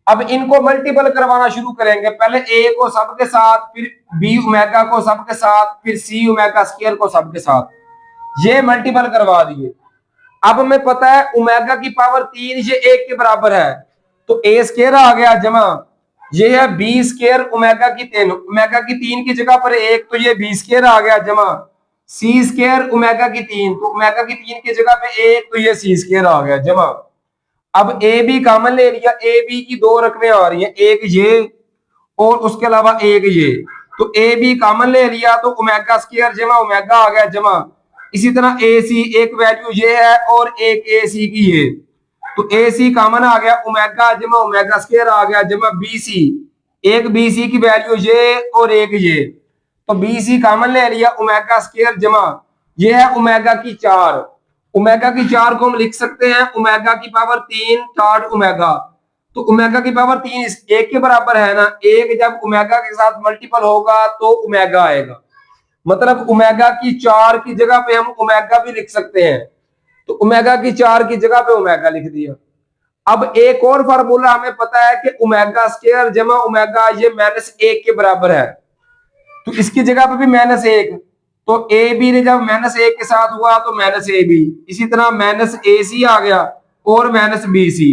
अब इनको मल्टीपल करवाना शुरू करेंगे, पहले ए को सबके साथ, फिर बी ओमेगा को सबके साथ, फिर सी ओमेगा स्क्वायर को सबके साथ, ये मल्टीपल करवा दिए। अब हमें पता है ओमेगा की पावर 3 ये 1 के बराबर है, तो ए स्क्वायर आ गया जमा ये है बी स्क्वायर ओमेगा की 3, ओमेगा की 3 की जगह पर 1, तो ये बी स्क्वायर आ गया जमा सी स्क्वायर ओमेगा की 3, तो ओमेगा की 3 की जगह पे 1, तो ये सी स्क्वायर आ गया जमा। अब ए बी कॉमन ले लिया, ए बी की दो रकमें आ रही हैं, एक ये और उसके अलावा एक ये, तो ए बी कॉमन ले लिया तो ओमेगा स्क्वायर जमा ओमेगा आ गया जमा। इसी तरह ए सी एक वैल्यू ये है और एक ए सी की ये, तो ए सी कॉमन आ गया ओमेगा जमा ओमेगा स्क्वायर आ गया जमा बी सी, एक बी सी की वैल्यू ये और एक ये, तो बी सी कॉमन ले लिया ओमेगा स्क्वायर जमा ये है ओमेगा की 4, ओमेगा की 4 को हम लिख सकते हैं ओमेगा की पावर 3 4 ओमेगा, तो ओमेगा की पावर 3 इस एक के बराबर है ना, एक जब ओमेगा के साथ मल्टीपल होगा तो ओमेगा आएगा, मतलब ओमेगा की 4 की जगह पे हम ओमेगा भी लिख सकते हैं, तो ओमेगा की 4 की जगह पे ओमेगा लिख दिया। अब एक और फार्मूला हमें पता है कि ओमेगा स्क्वायर जमा ओमेगा ये माइनस 1 के बराबर है, तो इसकी जगह पे भी माइनस 1, तो ए बी ने जब माइनस 1 के साथ हुआ तो माइनस ए बी, इसी तरह माइनस ए सी आ गया और माइनस बी सी,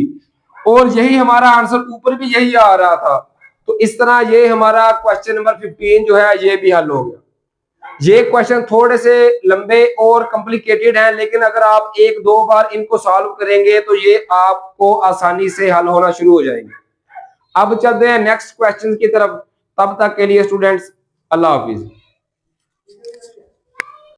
और यही हमारा आंसर ऊपर भी यही आ रहा था। तो इस तरह ये हमारा क्वेश्चन नंबर 15 जो है ये भी हल हो गया। ये क्वेश्चन थोड़े से लंबे और कॉम्प्लिकेटेड हैं, लेकिन अगर आप एक दो बार इनको सॉल्व करेंगे तो ये आपको आसानी से हल होना शुरू हो जाएंगे। अब चलते हैं नेक्स्ट क्वेश्चन की तरफ, तब तक के लिए स्टूडेंट्स अल्लाह हाफिज।